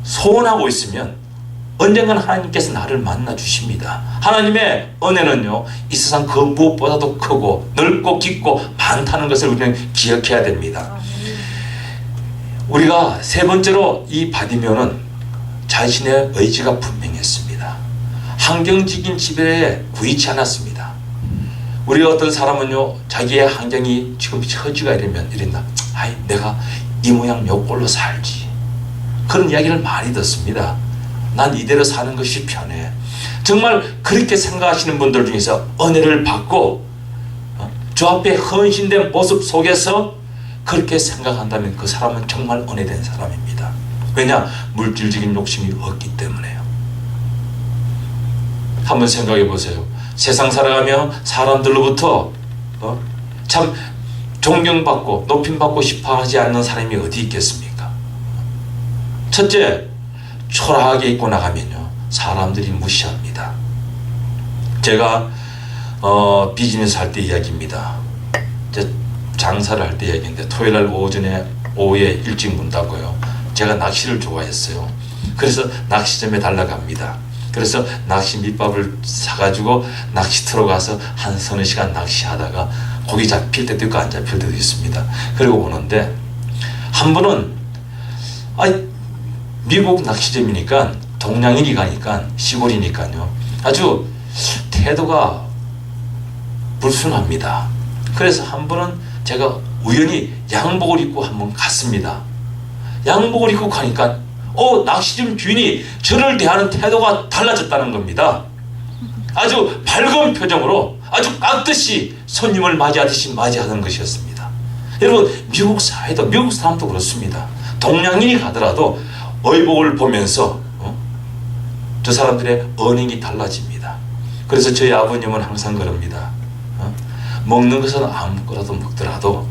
소원하고 있으면 언젠가는 하나님께서 나를 만나 주십니다. 하나님의 은혜는요, 이 세상 그 무엇보다도 크고 넓고 깊고 많다는 것을 우리는 기억해야 됩니다. 우리가 세 번째로 이 바디메오는 자신의 의지가 분명했습니다. 환경적인 지배에 구이치 않았습니다. 우리 어떤 사람은요, 자기의 환경이 지금 처지가 이런다. 아이, 내가 이 모양 요 꼴로 살지. 그런 이야기를 많이 듣습니다. 난 이대로 사는 것이 편해. 정말 그렇게 생각하시는 분들 중에서 은혜를 받고 주 앞에 헌신된 모습 속에서 그렇게 생각한다면 그 사람은 정말 은혜된 사람입니다. 왜냐? 물질적인 욕심이 없기 때문에요. 한번 생각해 보세요. 세상 살아가며 사람들로부터 참 존경받고 높임받고 싶어 하지 않는 사람이 어디 있겠습니까? 첫째, 초라하게 입고 나가면요, 사람들이 무시합니다. 제가 비즈니스 할 때 이야기입니다. 장사를 할 때 이야기인데, 토요일날 오후에 일찍 문 닫고요, 제가 낚시를 좋아했어요. 그래서 낚시점에 달려갑니다. 그래서 낚시 밑밥을 사가지고 낚시터로 가서 한 서너 시간 낚시하다가 고기 잡힐 때도 있고 안 잡힐 때도 있습니다. 그리고 오는데 한 분은 미국 낚시점이니까 동양인이 가니까 시골이니까요, 아주 태도가 불순합니다. 그래서 한 번은 제가 우연히 양복을 입고 한번 갔습니다. 양복을 입고 가니까 낚시점 주인이 저를 대하는 태도가 달라졌다는 겁니다. 아주 밝은 표정으로 아주 깍듯이 손님을 맞이하듯이 맞이하는 것이었습니다. 여러분, 미국 사회도, 미국 사람도 그렇습니다. 동양인이 가더라도 의복을 보면서 저 사람들의 언행이 달라집니다. 그래서 저희 아버님은 항상 그럽니다. 먹는 것은 아무거라도 먹더라도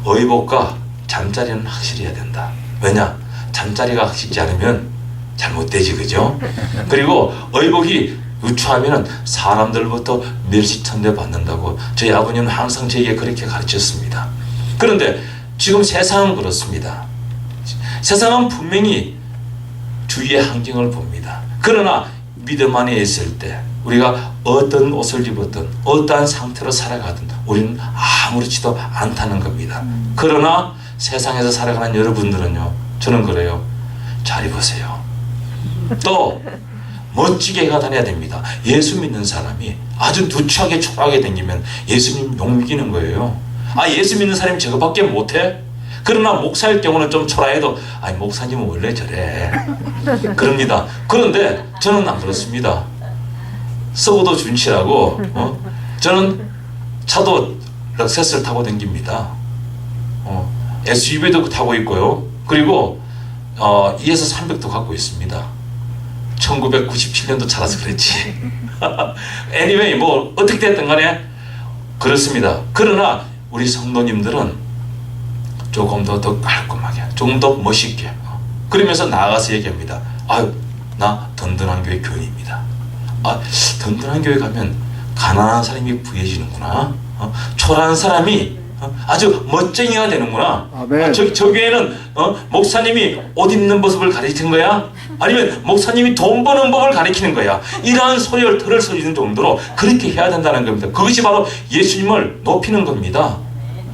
의복과 잠자리는 확실히 해야 된다. 왜냐? 잠자리가 확실치 않으면 잘못되지, 그죠? 그리고 의복이 유추하면 사람들부터 멸시천대 받는다고 저희 아버님은 항상 저에게 그렇게 가르쳤습니다. 그런데 지금 세상은 그렇습니다. 세상은 분명히 주위의 환경을 봅니다. 그러나 믿음 안에 있을 때 우리가 어떤 옷을 입었든 어떠한 상태로 살아가든 우리는 아무렇지도 않다는 겁니다. 그러나 세상에서 살아가는 여러분들은요, 저는 그래요. 잘 입으세요. 또 멋지게 해가 다녀야 됩니다. 예수 믿는 사람이 아주 누추하게 초라하게 다니면 예수님 욕먹이는 거예요. 예수 믿는 사람이 저거밖에 못해? 그러나 목사일 경우는 좀 초라해도 목사님은 원래 저래 그럽니다. 그런데 저는 안 그렇습니다. 썩어도 준치라고 저는 차도 럭세스를 타고 다닙니다. SUV도 타고 있고요. 그리고 2에서 300도 갖고 있습니다. 1997년도 차라서 그랬지. anyway, 뭐 어떻게 됐든 간에 그렇습니다. 그러나 우리 성도님들은 조금 더 깔끔하게, 조금 더 멋있게, 그러면서 나아가서 얘기합니다. 아유, 나 든든한 교회 교인입니다. 든든한 교회 가면 가난한 사람이 부해지는구나. 초라한 사람이 아주 멋쟁이가 되는구나. 저 교회는 목사님이 옷 입는 모습을 가르치는 거야? 아니면 목사님이 돈 버는 법을 가르치는 거야? 이러한 소리를 털을 서리는 정도로 그렇게 해야 된다는 겁니다. 그것이 바로 예수님을 높이는 겁니다.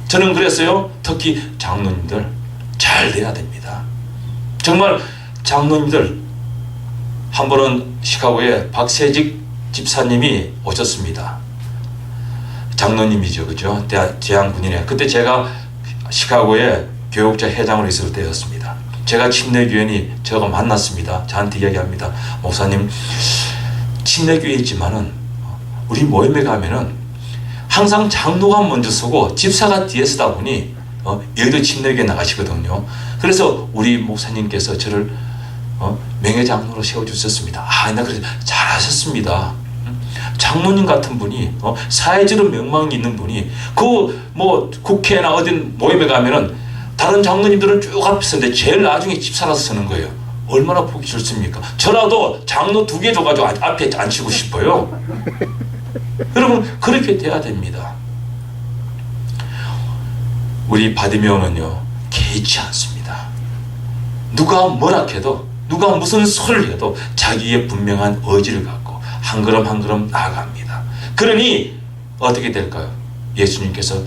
저는 그랬어요. 특히 장로님들 잘 돼야 됩니다. 정말 장로님들, 한 번은 시카고에 박세직 집사님이 오셨습니다. 장로님이죠, 그죠? 제한군인에. 그때 제가 시카고에 교육자 회장으로 있을 때였습니다. 제가 침례교인이 제가 만났습니다. 저한테 이야기합니다. 목사님, 침례교회이지만은 우리 모임에 가면은 항상 장로가 먼저 서고 집사가 뒤에 서다 보니 여의도 침례교회 나가시거든요. 그래서 우리 목사님께서 저를 명예장로로 세워주셨습니다. 나 그래서 잘하셨습니다. 장로님 같은 분이 사회적으로 명망이 있는 분이 뭐 국회나 어딘 모임에 가면은 다른 장로님들은 쭉 앞에 서는데 제일 나중에 집사라서 서는 거예요. 얼마나 보기 좋습니까? 저라도 장로 2개 줘가지고 앞에 앉히고 싶어요. 여러분, 그렇게 돼야 됩니다. 우리 바디메오는요, 개의치 않습니다. 누가 뭐라 해도, 누가 무슨 소리를 해도 자기의 분명한 의지를 갖고 한 걸음 한 걸음 나아갑니다. 그러니 어떻게 될까요? 예수님께서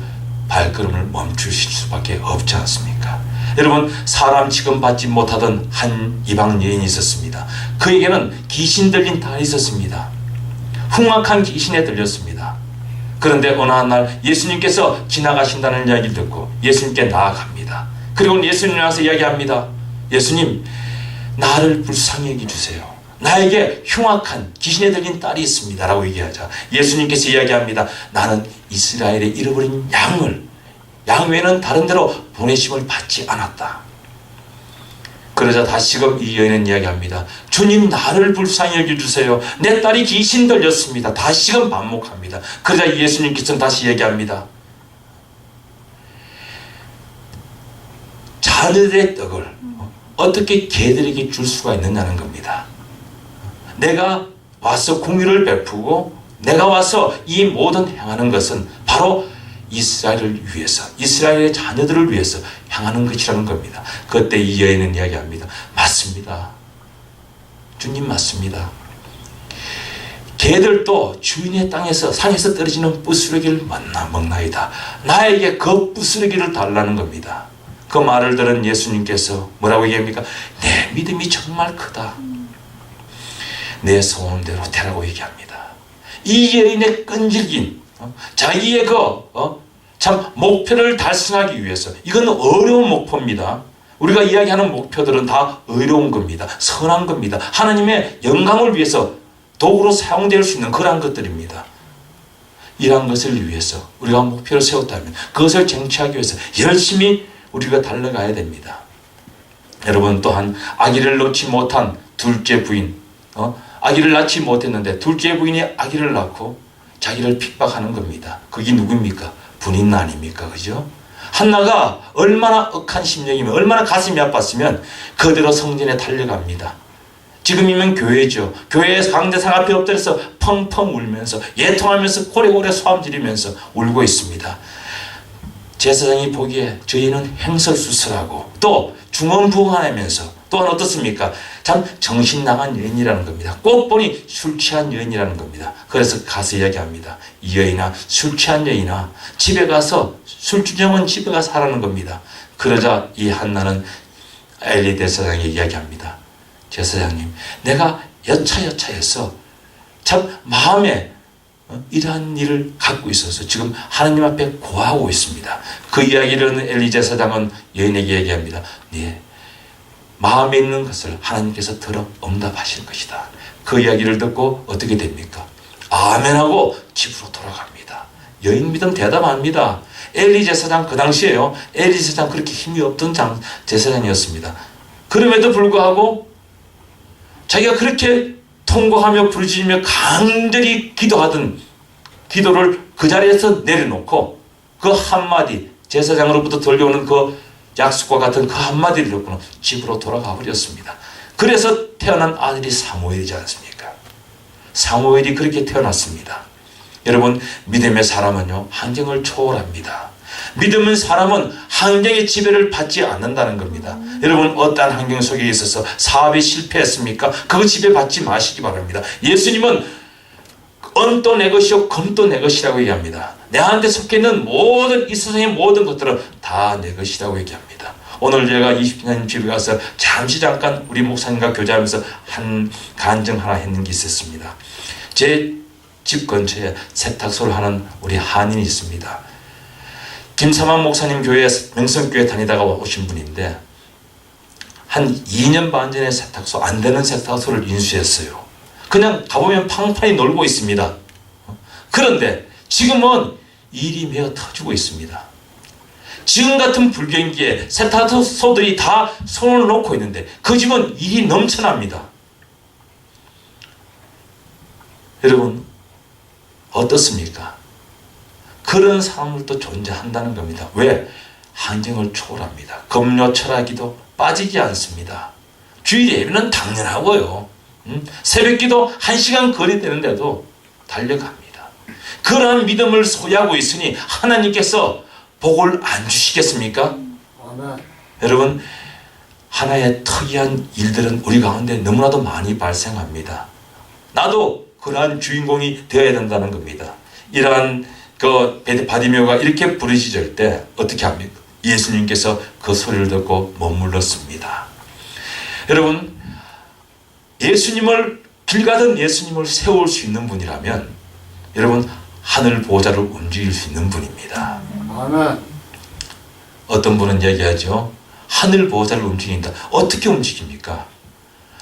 발걸음을 멈추실 수밖에 없지 않습니까? 여러분, 사람 취급받지 못하던 한 이방 여인이 있었습니다. 그에게는 귀신 들린 딸이 있었습니다. 흉악한 귀신에 들렸습니다. 그런데 어느 한 날 예수님께서 지나가신다는 이야기를 듣고 예수님께 나아갑니다. 그리고 예수님 와서 이야기합니다. 예수님, 나를 불쌍히 여겨주세요. 나에게 흉악한 귀신에 들린 딸이 있습니다. 라고 얘기하자 예수님께서 이야기합니다. 나는 이스라엘에 잃어버린 양 외에는 다른 데로 보내심을 받지 않았다. 그러자 다시금 이 여인은 이야기합니다. 주님, 나를 불쌍히 여겨주세요. 내 딸이 귀신 들렸습니다. 다시금 반복합니다. 그러자 예수님께서는 다시 얘기합니다. 자녀들의 떡을 어떻게 개들에게 줄 수가 있느냐는 겁니다. 내가 와서 공유를 베푸고 내가 와서 이 모든 행하는 것은 바로 이스라엘을 위해서, 이스라엘의 자녀들을 위해서 향하는 것이라는 겁니다. 그때 이 여인은 이야기합니다. 맞습니다. 주님, 맞습니다. 개들도 주인의 땅에서, 산에서 떨어지는 부스러기를 먹나이다. 나에게 그 부스러기를 달라는 겁니다. 그 말을 들은 예수님께서 뭐라고 얘기합니까? 내 믿음이 정말 크다. 내 소원대로 되라고 얘기합니다. 이 여인의 끈질긴 자기의 참 목표를 달성하기 위해서, 이건 어려운 목표입니다. 우리가 이야기하는 목표들은 다 어려운 겁니다. 선한 겁니다. 하나님의 영광을 위해서 도구로 사용될 수 있는 그러한 것들입니다. 이러한 것을 위해서 우리가 목표를 세웠다면 그것을 쟁취하기 위해서 열심히 우리가 달려가야 됩니다. 여러분, 또한 아기를 낳지 못한 둘째 부인, 아기를 낳지 못했는데 둘째 부인이 아기를 낳고 자기를 핍박하는 겁니다. 그게 누굽니까? 분인 아닙니까? 그죠? 한나가 얼마나 억한 심령이면, 얼마나 가슴이 아팠으면 그대로 성전에 달려갑니다. 지금이면 교회죠. 교회에서 강대상 앞에 엎드려서 펑펑 울면서, 예통하면서 고래고래 소함 지르면서 울고 있습니다. 제사장이 보기에 저희는 행설수설하고 또 중언부언하면서, 또한 어떻습니까? 참 정신 나간 여인이라는 겁니다. 꼭 보니 술 취한 여인이라는 겁니다. 그래서 가서 이야기합니다. 이 여인아, 술 취한 여인아, 집에 가서, 술주정은 집에 가서 하라는 겁니다. 그러자 이 한나는 엘리 대사장에게 이야기합니다. 제사장님, 내가 여차여차해서 참 마음에 이러한 일을 갖고 있어서 지금 하나님 앞에 고하고 있습니다. 그 이야기를 하는 엘리 제사장은 여인에게 얘기합니다. 네, 마음에 있는 것을 하나님께서 들어 응답하실 것이다. 그 이야기를 듣고 어떻게 됩니까? 아멘하고 집으로 돌아갑니다. 여인 믿음 대담합니다. 엘리 제사장 그 당시에요. 엘리 제사장 그렇게 힘이 없던 제사장이었습니다. 그럼에도 불구하고 자기가 그렇게 통곡하며 부르짖으며 간절히 기도하던 기도를 그 자리에서 내려놓고 그 한마디 제사장으로부터 들려오는 그 약속과 같은 그 한마디를 듣고는 집으로 돌아가 버렸습니다. 그래서 태어난 아들이 사무엘이지 않습니까? 사무엘이 그렇게 태어났습니다. 여러분, 믿음의 사람은요, 환경을 초월합니다. 믿음은 사람은 환경의 지배를 받지 않는다는 겁니다. 여러분, 어떠한 환경 속에 있어서 사업이 실패했습니까? 그거 지배받지 마시기 바랍니다. 예수님은 은도 내 것이요 금도 내 것이라고 얘기합니다. 내한테 속해 있는 모든 이 세상의 모든 것들은 다 내 것이라고 얘기합니다. 오늘 제가 20년 집에 가서 잠깐 우리 목사님과 교제하면서 한 간증 하나 했는 게 있었습니다. 제 집 근처에 세탁소를 하는 우리 한인이 있습니다. 김사만 목사님 교회 명성교회 다니다가 오신 분인데 한 2년 반 전에 세탁소 안 되는 세탁소를 인수했어요. 그냥 가보면 팡팡이 놀고 있습니다. 그런데 지금은 일이 매어 터지고 있습니다. 지금 같은 불경기에 세탁소들이 다 손을 놓고 있는데 그 집은 일이 넘쳐납니다. 여러분, 어떻습니까? 그런 사람들도 존재한다는 겁니다. 왜? 환경을 초월합니다. 검요 철학기도 빠지지 않습니다. 주일 예배는 당연하고요. 새벽기도 1시간 거리 되는데도 달려갑니다. 그러한 믿음을 소유하고 있으니 하나님께서 복을 안 주시겠습니까? 여러분, 하나의 특이한 일들은 우리 가운데 너무나도 많이 발생합니다. 나도 그러한 주인공이 되어야 된다는 겁니다. 이러한 그 바디메오가 이렇게 부르짖을 때 어떻게 합니까? 예수님께서 그 소리를 듣고 머물렀습니다. 여러분, 예수님을 길 가던 예수님을 세울 수 있는 분이라면 여러분 하늘 보좌를 움직일 수 있는 분입니다. 아멘. 어떤 분은 얘기하죠. 하늘 보좌를 움직인다. 어떻게 움직입니까?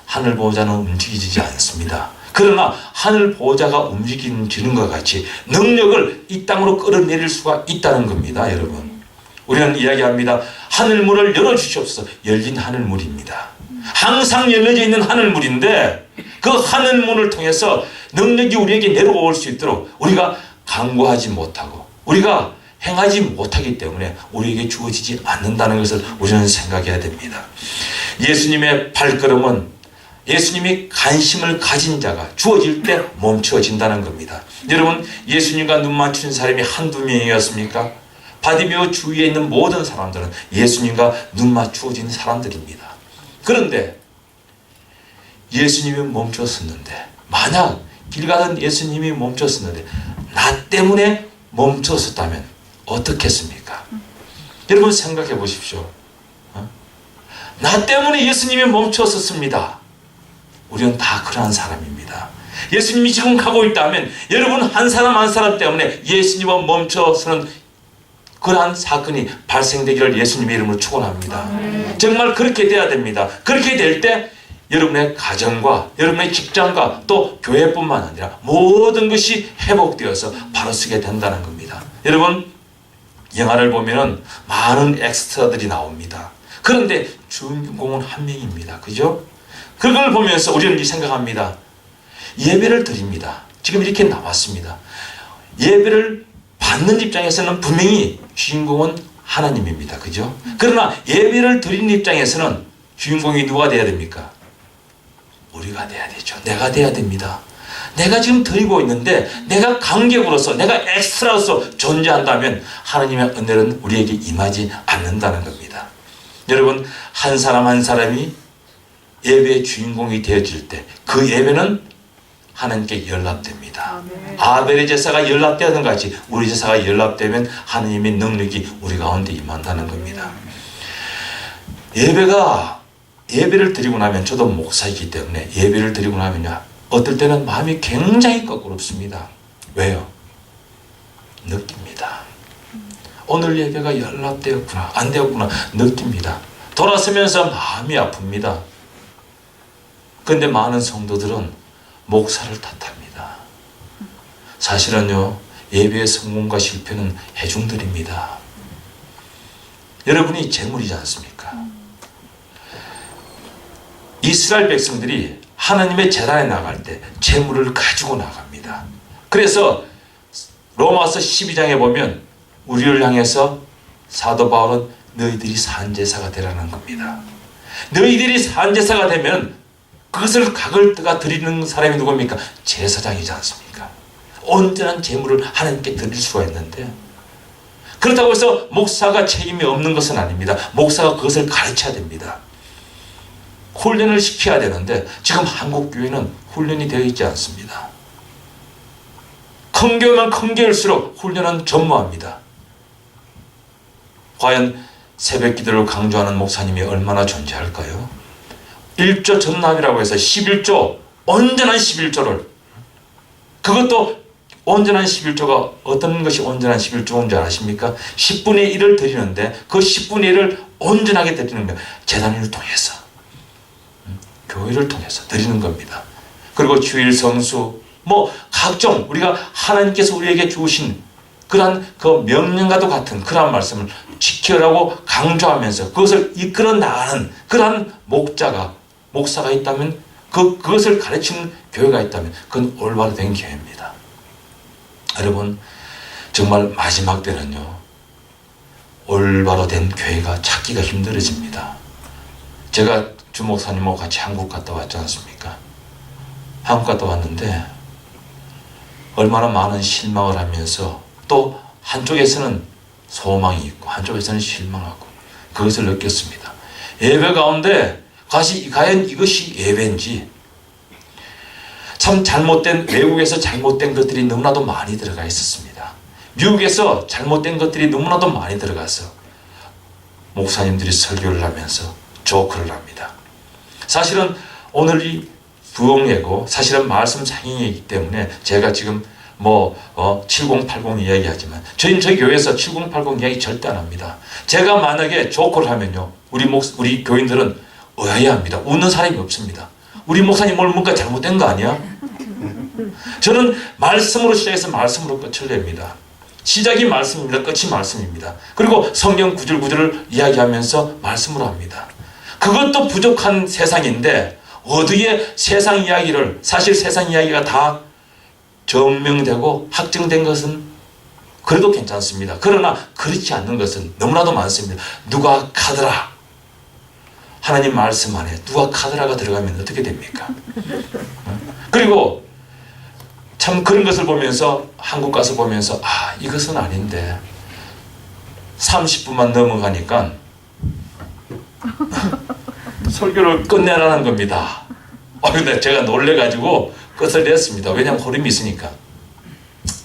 하늘 보좌는 움직이지 않습니다. 그러나 하늘 보좌가 움직이는 것 같이 능력을 이 땅으로 끌어내릴 수가 있다는 겁니다. 여러분, 우리는 이야기합니다. 하늘문을 열어주시옵소서. 열린 하늘문입니다. 항상 열려져 있는 하늘문인데 그 하늘문을 통해서 능력이 우리에게 내려올 수 있도록 우리가 강구하지 못하고 우리가 행하지 못하기 때문에 우리에게 주어지지 않는다는 것을 우리는 생각해야 됩니다. 예수님의 발걸음은 예수님이 관심을 가진 자가 주어질 때 멈춰진다는 겁니다. 여러분, 예수님과 눈 맞춘 사람이 한두 명이었습니까? 바디메오 주위에 있는 모든 사람들은 예수님과 눈 맞추어진 사람들입니다. 그런데 예수님이 멈췄었는데, 만약 길 가던 예수님이 멈췄었는데 나 때문에 멈췄었다면 어떻겠습니까? 여러분 생각해 보십시오. 나 때문에 예수님이 멈췄었습니다. 우리는 다 그러한 사람입니다. 예수님이 지금 가고 있다면 여러분 한 사람 한 사람 때문에 예수님은 멈춰서는 그러한 사건이 발생되기를 예수님의 이름으로 축원합니다. 정말 그렇게 돼야 됩니다. 그렇게 될 때 여러분의 가정과 여러분의 직장과 또 교회뿐만 아니라 모든 것이 회복되어서 바로 서게 된다는 겁니다. 여러분, 영화를 보면은 많은 엑스트라들이 나옵니다. 그런데 주인공은 한 명입니다. 그죠? 그걸 보면서 우리는 생각합니다. 예배를 드립니다. 지금 이렇게 나왔습니다. 예배를 받는 입장에서는 분명히 주인공은 하나님입니다. 그죠? 그러나 예배를 드리는 입장에서는 주인공이 누가 돼야 됩니까? 우리가 돼야 되죠. 내가 돼야 됩니다. 내가 지금 드리고 있는데 내가 관객으로서 내가 엑스트라로서 존재한다면 하나님의 은혜는 우리에게 임하지 않는다는 겁니다. 여러분, 한 사람 한 사람이 예배의 주인공이 되어질 때 그 예배는 하나님께 연락됩니다. 아벨의 제사가 연락되는 같이 우리 제사가 연락되면 하나님의 능력이 우리 가운데 임한다는 겁니다. 예배를 드리고 나면, 저도 목사이기 때문에 예배를 드리고 나면요, 어떨 때는 마음이 굉장히 거꾸럽습니다. 왜요? 느낍니다. 오늘 예배가 연락되었구나, 안 되었구나 느낍니다. 돌아서면서 마음이 아픕니다. 그런데 많은 성도들은 목사를 탓합니다. 사실은요, 예배의 성공과 실패는 해중들입니다. 여러분이 재물이지 않습니까? 이스라엘 백성들이 하나님의 제단에 나갈 때 재물을 가지고 나갑니다. 그래서 로마서 12장에 보면 우리를 향해서 사도 바울은 너희들이 산제사가 되라는 겁니다. 너희들이 산제사가 되면 그것을 각을 떠가 드리는 사람이 누굽니까? 제사장이지 않습니까? 온전한 제물을 하나님께 드릴 수가 있는데, 그렇다고 해서 목사가 책임이 없는 것은 아닙니다. 목사가 그것을 가르쳐야 됩니다. 훈련을 시켜야 되는데 지금 한국 교회는 훈련이 되어 있지 않습니다. 큰 교회만 큰 교회일수록 훈련은 전무합니다. 과연 새벽 기도를 강조하는 목사님이 얼마나 존재할까요? 1조 전납이라고 해서 11조, 온전한 11조를, 그것도 온전한 11조가 어떤 것이 온전한 11조인 줄 아십니까? 10분의 1을 드리는데 그 10분의 1을 온전하게 드리는 거예요. 제단을 통해서, 교회를 통해서 드리는 겁니다. 그리고 주일 성수, 각종 우리가 하나님께서 우리에게 주신 그러한 그 명령과도 같은 그러한 말씀을 지켜라고 강조하면서 그것을 이끌어 나가는 그러한 목사가 있다면, 그것을 가르치는 교회가 있다면 그건 올바로 된 교회입니다. 여러분, 정말 마지막 때는요, 올바로 된 교회가 찾기가 힘들어집니다. 제가 주목사님하고 같이 한국 갔다 왔지 않습니까? 한국 갔다 왔는데 얼마나 많은 실망을 하면서 또 한쪽에서는 소망이 있고 한쪽에서는 실망하고 그것을 느꼈습니다. 예배 가운데 과연 이것이 예배인지, 참 외국에서 잘못된 것들이 너무나도 많이 들어가 있었습니다. 미국에서 잘못된 것들이 너무나도 많이 들어가서 목사님들이 설교를 하면서 조크를 합니다. 사실은 오늘이 부흥회고 사실은 말씀 상인이기 때문에 제가 지금 7080 이야기하지만 저희 교회에서 7080 이야기 절대 안 합니다. 제가 만약에 조크를 하면요, 우리 교인들은 의아해합니다. 웃는 사람이 없습니다. 우리 목사님 뭔가 잘못된 거 아니야? 저는 말씀으로 시작해서 말씀으로 끝을 냅니다. 시작이 말씀입니다. 끝이 말씀입니다. 그리고 성경 구절구절을 이야기하면서 말씀으로 합니다. 그것도 부족한 세상인데 어디에 세상 이야기를, 사실 세상 이야기가 다 증명되고 확정된 것은 그래도 괜찮습니다. 그러나 그렇지 않는 것은 너무나도 많습니다. 누가 카더라, 하나님 말씀 안에 누가 카더라가 들어가면 어떻게 됩니까? 그리고 참 그런 것을 보면서 한국 가서 보면서 이것은 아닌데 30분만 넘어가니까 설교를 끝내라는 겁니다. 근데 제가 놀래가지고 끝을 냈습니다. 왜냐하면 호름이 있으니까.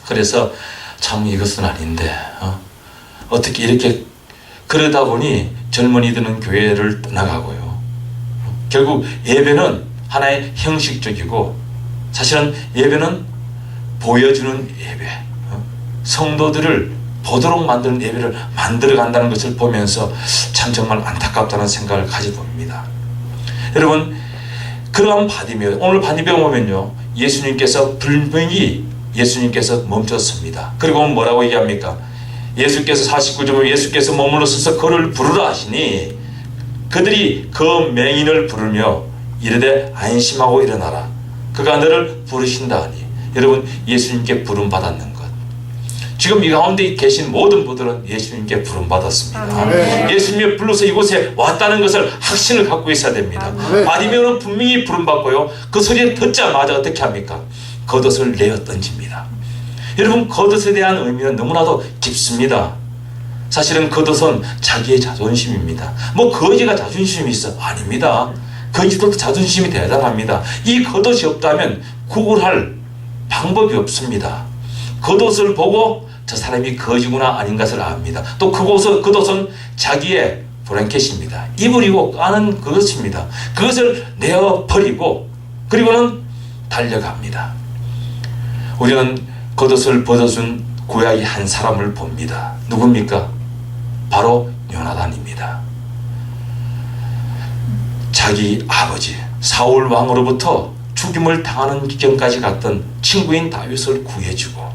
그래서 참 이것은 아닌데 어떻게 이렇게, 그러다 보니 젊은이들은 교회를 떠나가고요. 결국 예배는 하나의 형식적이고 사실은 예배는 보여주는 예배, 성도들을 보도록 만드는 예배를 만들어간다는 것을 보면서 참 정말 안타깝다는 생각을 가져봅니다. 여러분, 그러한 바디메오, 오늘 바디메오 보면요, 예수님께서 분명히 멈췄습니다. 그리고 뭐라고 얘기합니까? 예수께서 49절 예수께서 머물러 서서 그를 부르라 하시니 그들이 그 맹인을 부르며 이르되 안심하고 일어나라, 그가 너를 부르신다 하니. 여러분, 예수님께 부름받았는 것, 지금 이 가운데 계신 모든 분들은 예수님께 부름받았습니다. 예수님이 불러서 이곳에 왔다는 것을 확신을 갖고 있어야 됩니다. 아니면 분명히 부름받고요, 그 소리를 듣자마자 어떻게 합니까? 겉옷을 내어 던집니다. 여러분, 겉옷에 대한 의미는 너무나도 깊습니다. 사실은 겉옷은 자기의 자존심입니다. 거지가 자존심이 있어? 아닙니다. 거지들도 자존심이 대단합니다. 이 겉옷이 없다면 구분할 방법이 없습니다. 겉옷을 보고 저 사람이 거지구나 아닌 것을 압니다. 또 겉옷은 자기의 브랭켓입니다. 입으리고 까는 그것입니다. 그것을 내어버리고 그리고는 달려갑니다. 우리는 겉옷을 벗어준 구약의 한 사람을 봅니다. 누굽니까? 바로 요나단입니다. 자기 아버지 사울 왕으로부터 죽임을 당하는 지경까지 갔던 친구인 다윗을 구해주고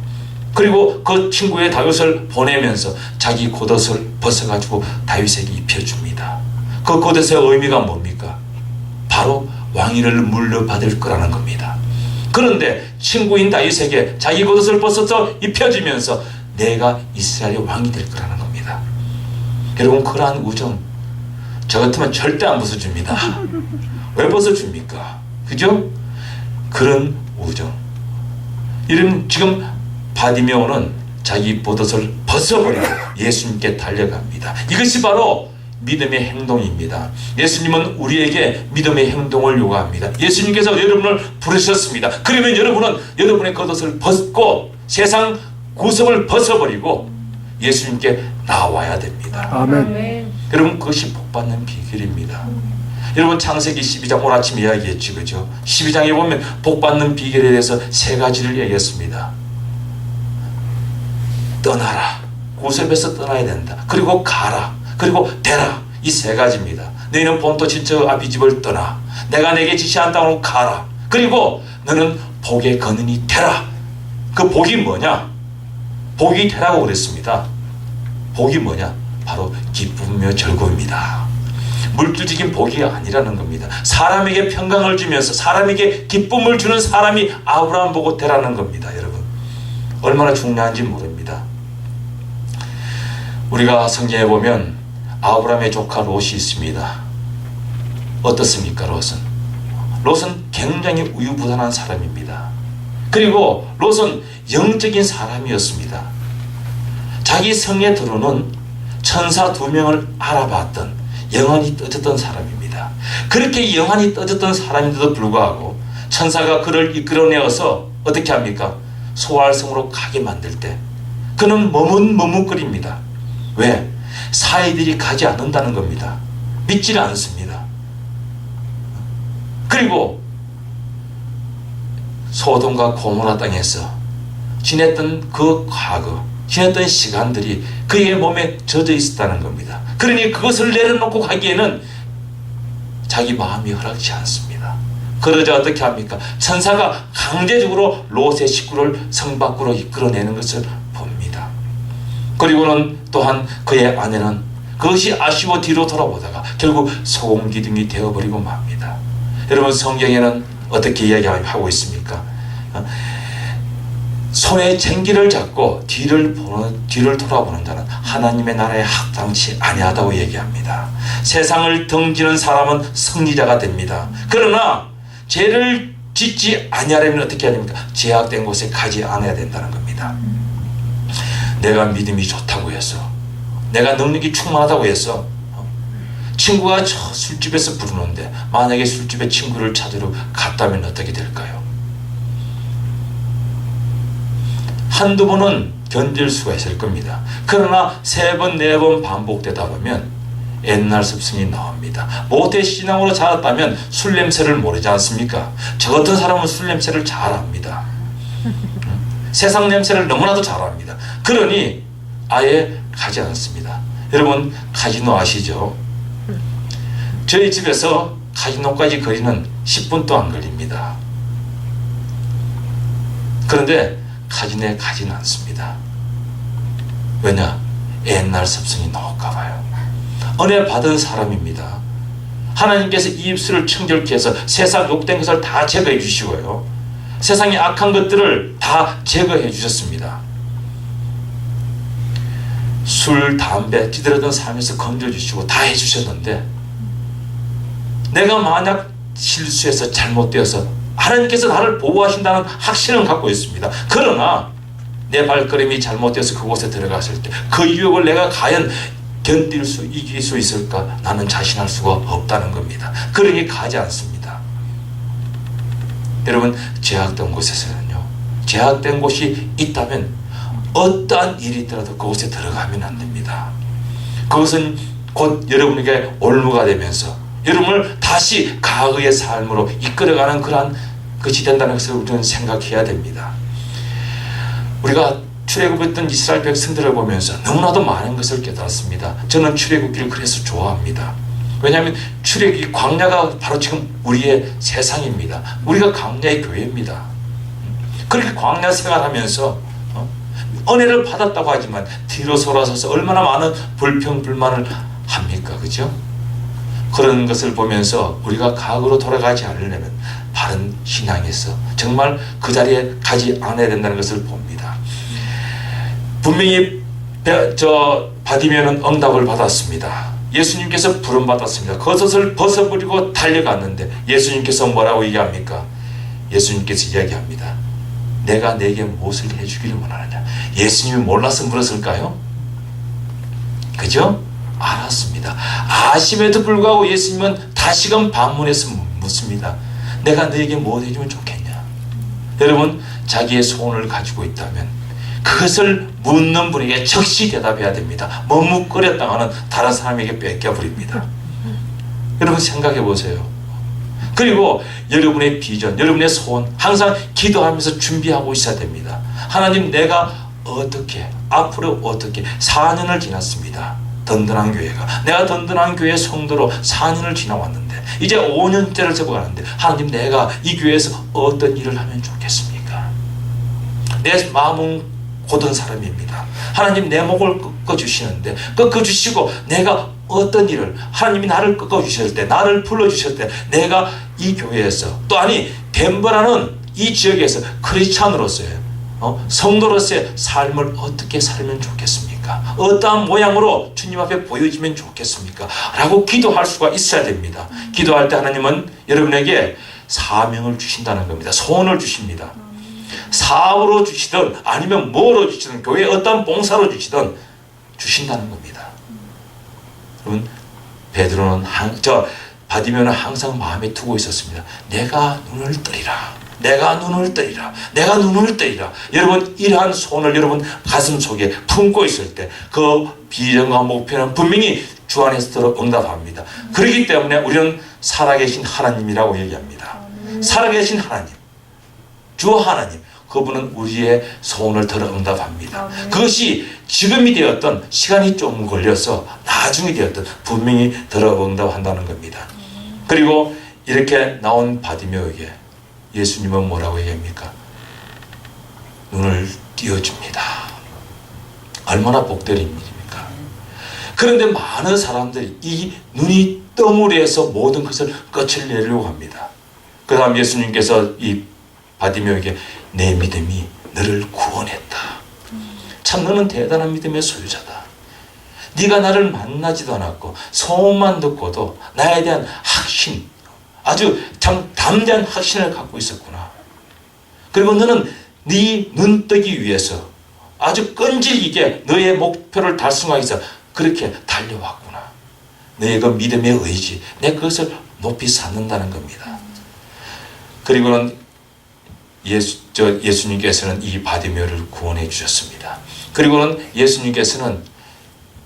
그리고 그 친구의 다윗을 보내면서 자기 겉옷을 벗어가지고 다윗에게 입혀줍니다. 그 겉옷의 의미가 뭡니까? 바로 왕위를 물려받을 거라는 겁니다. 그런데 친구인 다윗에게 자기 겉옷을 벗어서 입혀주면서 내가 이스라엘의 왕이 될 거라는 겁니다. 여러분, 그러한 우정 저 같으면 절대 안 벗어줍니다. 왜 벗어줍니까? 그죠? 그런 우정. 이런 지금 바디메오는 자기 겉옷을 벗어버리고 예수님께 달려갑니다. 이것이 바로 믿음의 행동입니다. 예수님은 우리에게 믿음의 행동을 요구합니다. 예수님께서 여러분을 부르셨습니다. 그러면 여러분은 여러분의 겉옷을 벗고 세상 구습을 벗어버리고 예수님께 나와야 됩니다. 아멘. 여러분, 그것이 복받는 비결입니다. 여러분, 창세기 12장 오늘 아침 이야기했지, 그죠? 12장에 보면 복받는 비결에 대해서 세 가지를 얘기했습니다. 떠나라. 구습에서 떠나야 된다. 그리고 가라. 그리고 되라. 이 세 가지입니다. 너희는 본토 친척 아비 집을 떠나 내가 내게 지시한 땅으로 가라. 그리고 너는 복의 근원이 되라. 그 복이 뭐냐? 복이 되라고 그랬습니다. 복이 뭐냐? 바로 기쁨이며 즐거움입니다. 물질적인 복이 아니라는 겁니다. 사람에게 평강을 주면서 사람에게 기쁨을 주는 사람이 아브라함 보고 되라는 겁니다. 여러분, 얼마나 중요한지 모릅니다. 우리가 성경에 보면 아브라함의 조카 롯이 있습니다. 어떻습니까? 롯은 굉장히 우유부단한 사람입니다. 그리고 롯은 영적인 사람이었습니다. 자기 성에 들어오는 천사 2명을 알아봤던 영안이 떠졌던 사람입니다. 그렇게 영안이 떠졌던 사람인데도 불구하고 천사가 그를 이끌어내어서 어떻게 합니까? 소알성으로 가게 만들 때 그는 머뭇머뭇거립니다. 왜? 사이들이 가지 않는다는 겁니다. 믿지를 않습니다. 그리고 소돔과 고모라 땅에서 지냈던 그 과거, 지냈던 시간들이 그의 몸에 젖어 있었다는 겁니다. 그러니 그것을 내려놓고 가기에는 자기 마음이 허락지 않습니다. 그러자 어떻게 합니까? 천사가 강제적으로 롯의 식구를 성 밖으로 이끌어내는 것을 봅니다. 그리고는 또한 그의 아내는 그것이 아쉬워 뒤로 돌아보다가 결국 소금기둥이 되어버리고 맙니다. 여러분, 성경에는 어떻게 이야기하고 있습니까? 손에 쟁기를 잡고 뒤를 돌아보는 자는 하나님의 나라에 합당치 아니하다고 얘기합니다. 세상을 등지는 사람은 승리자가 됩니다. 그러나 죄를 짓지 아니하려면 어떻게 해야 됩니까? 제약된 곳에 가지 않아야 된다는 겁니다. 내가 믿음이 좋다고 해서, 내가 능력이 충만하다고 해서 친구가 저 술집에서 부르는데 만약에 술집에 친구를 찾으러 갔다면 어떻게 될까요? 한두 번은 견딜 수가 있을 겁니다. 그러나 3번, 4번 반복되다 보면 옛날 습성이 나옵니다. 모태 신앙으로 자랐다면 술 냄새를 모르지 않습니까? 저 같은 사람은 술 냄새를 잘 압니다. 세상 냄새를 너무나도 잘 압니다. 그러니 아예 가지 않습니다. 여러분, 카지노 아시죠? 저희 집에서 카지노까지 거리는 10분도 안 걸립니다. 그런데 카지노에 가지는 않습니다. 왜냐? 옛날 습성이 나올까 봐요. 은혜 받은 사람입니다. 하나님께서 이 입술을 청결케 해서 세상 욕된 것을 다 제거해 주시고요, 세상의 악한 것들을 다 제거해 주셨습니다. 술, 담배, 찌들었던 삶에서 건져주시고 다 해주셨는데 내가 만약 실수해서 잘못되어서 하나님께서 나를 보호하신다는 확신을 갖고 있습니다. 그러나 내 발걸음이 잘못되어서 그곳에 들어갔을 때 그 유혹을 내가 과연 견딜 수, 이길 수 있을까? 나는 자신할 수가 없다는 겁니다. 그러니 가지 않습니다. 여러분, 제약된 곳에서는요, 제약된 곳이 있다면 어떠한 일이 있더라도 그곳에 들어가면 안 됩니다. 그것은 곧 여러분에게 올무가 되면서 여러분을 다시 과거의 삶으로 이끌어가는 그러한 것이 된다는 것을 우리는 생각해야 됩니다. 우리가 출애굽했던 이스라엘 백성들을 보면서 너무나도 많은 것을 깨달았습니다. 저는 출애굽기를 그래서 좋아합니다. 왜냐하면 출애굽기, 광야가 바로 지금 우리의 세상입니다. 우리가 광야의 교회입니다. 그렇게 광야 생활하면서 은혜를 받았다고 하지만 뒤로 돌아서서 얼마나 많은 불평불만을 합니까? 그죠? 그런 것을 보면서 우리가 과거로 돌아가지 않으려면 바른 신앙에서 정말 그 자리에 가지 않아야 된다는 것을 봅니다. 분명히 바디메오는 응답을 받았습니다. 예수님께서 부름받았습니다. 겉옷을 벗어버리고 달려갔는데 예수님께서 뭐라고 얘기합니까? 예수님께서 이야기합니다. 내가 내게 무엇을 해주기를 원하느냐? 예수님이 몰라서 물었을까요? 그죠? 알았습니다. 아심에도 불구하고 예수님은 다시금 반문해서 묻습니다. 내가 너에게 뭐 해주면 좋겠냐? 여러분, 자기의 소원을 가지고 있다면 그것을 묻는 분에게 즉시 대답해야 됩니다. 머뭇거렸다가는 다른 사람에게 뺏겨버립니다. 여러분 생각해 보세요. 그리고 여러분의 비전, 여러분의 소원 항상 기도하면서 준비하고 있어야 됩니다. 하나님, 내가 어떻게 앞으로 어떻게 4년을 지났습니다. 든든한 교회가, 내가 든든한 교회 성도로 4년을 지나왔는데 이제 5년째를 접어가는데 하나님, 내가 이 교회에서 어떤 일을 하면 좋겠습니까? 내 마음은 고든 사람입니다. 하나님, 내 목을 꺾어주시는데 꺾어주시고 내가 어떤 일을, 하나님이 나를 꺾어주실 때, 나를 불러주실 때 내가 이 교회에서, 또 아니 덴버라는 이 지역에서 크리스찬으로서의 성도로서의 삶을 어떻게 살면 좋겠습니까? 어떠한 모양으로 주님 앞에 보여지면 좋겠습니까? 라고 기도할 수가 있어야 됩니다. 기도할 때 하나님은 여러분에게 사명을 주신다는 겁니다. 소원을 주십니다. 사업으로 주시든 아니면 뭐로 주시든 교회에 어떤 봉사로 주시든 주신다는 겁니다. 여러분, 베드로는 바디메오는 항상 마음에 두고 있었습니다. 내가 눈을 뜨리라. 내가 눈을 뜨리라. 내가 눈을 뜨리라. 여러분, 이러한 소원을 여러분 가슴 속에 품고 있을 때 그 비전과 목표는 분명히 주 안에서 들어 응답합니다. 그렇기 때문에 우리는 살아계신 하나님이라고 얘기합니다. 살아계신 하나님, 주 하나님, 그분은 우리의 소원을 들어 응답합니다. 그것이 지금이 되었던, 시간이 좀 걸려서 나중이 되었던 분명히 들어 응답한다는 겁니다. 그리고 이렇게 나온 바디메오에게 예수님은 뭐라고 얘기합니까? 눈을 띄워줍니다. 얼마나 복된 일입니까? 그런데 많은 사람들이 이 눈이 떠무리에서 모든 것을 끝을 내려고 합니다. 그 다음 예수님께서 이 바디메오에게 내 믿음이 너를 구원했다. 참 너는 대단한 믿음의 소유자다. 네가 나를 만나지도 않았고 소문만 듣고도 나에 대한 확신, 아주 참 담대한 확신을 갖고 있었구나. 그리고 너는 네 눈뜨기 위해서 아주 끈질기게 너의 목표를 달성하기 위해서 그렇게 달려왔구나. 너의 그 믿음의 의지, 내 그것을 높이 쌓는다는 겁니다. 그리고는 예수님께서는 이 바디메오를 구원해 주셨습니다. 그리고는 예수님께서는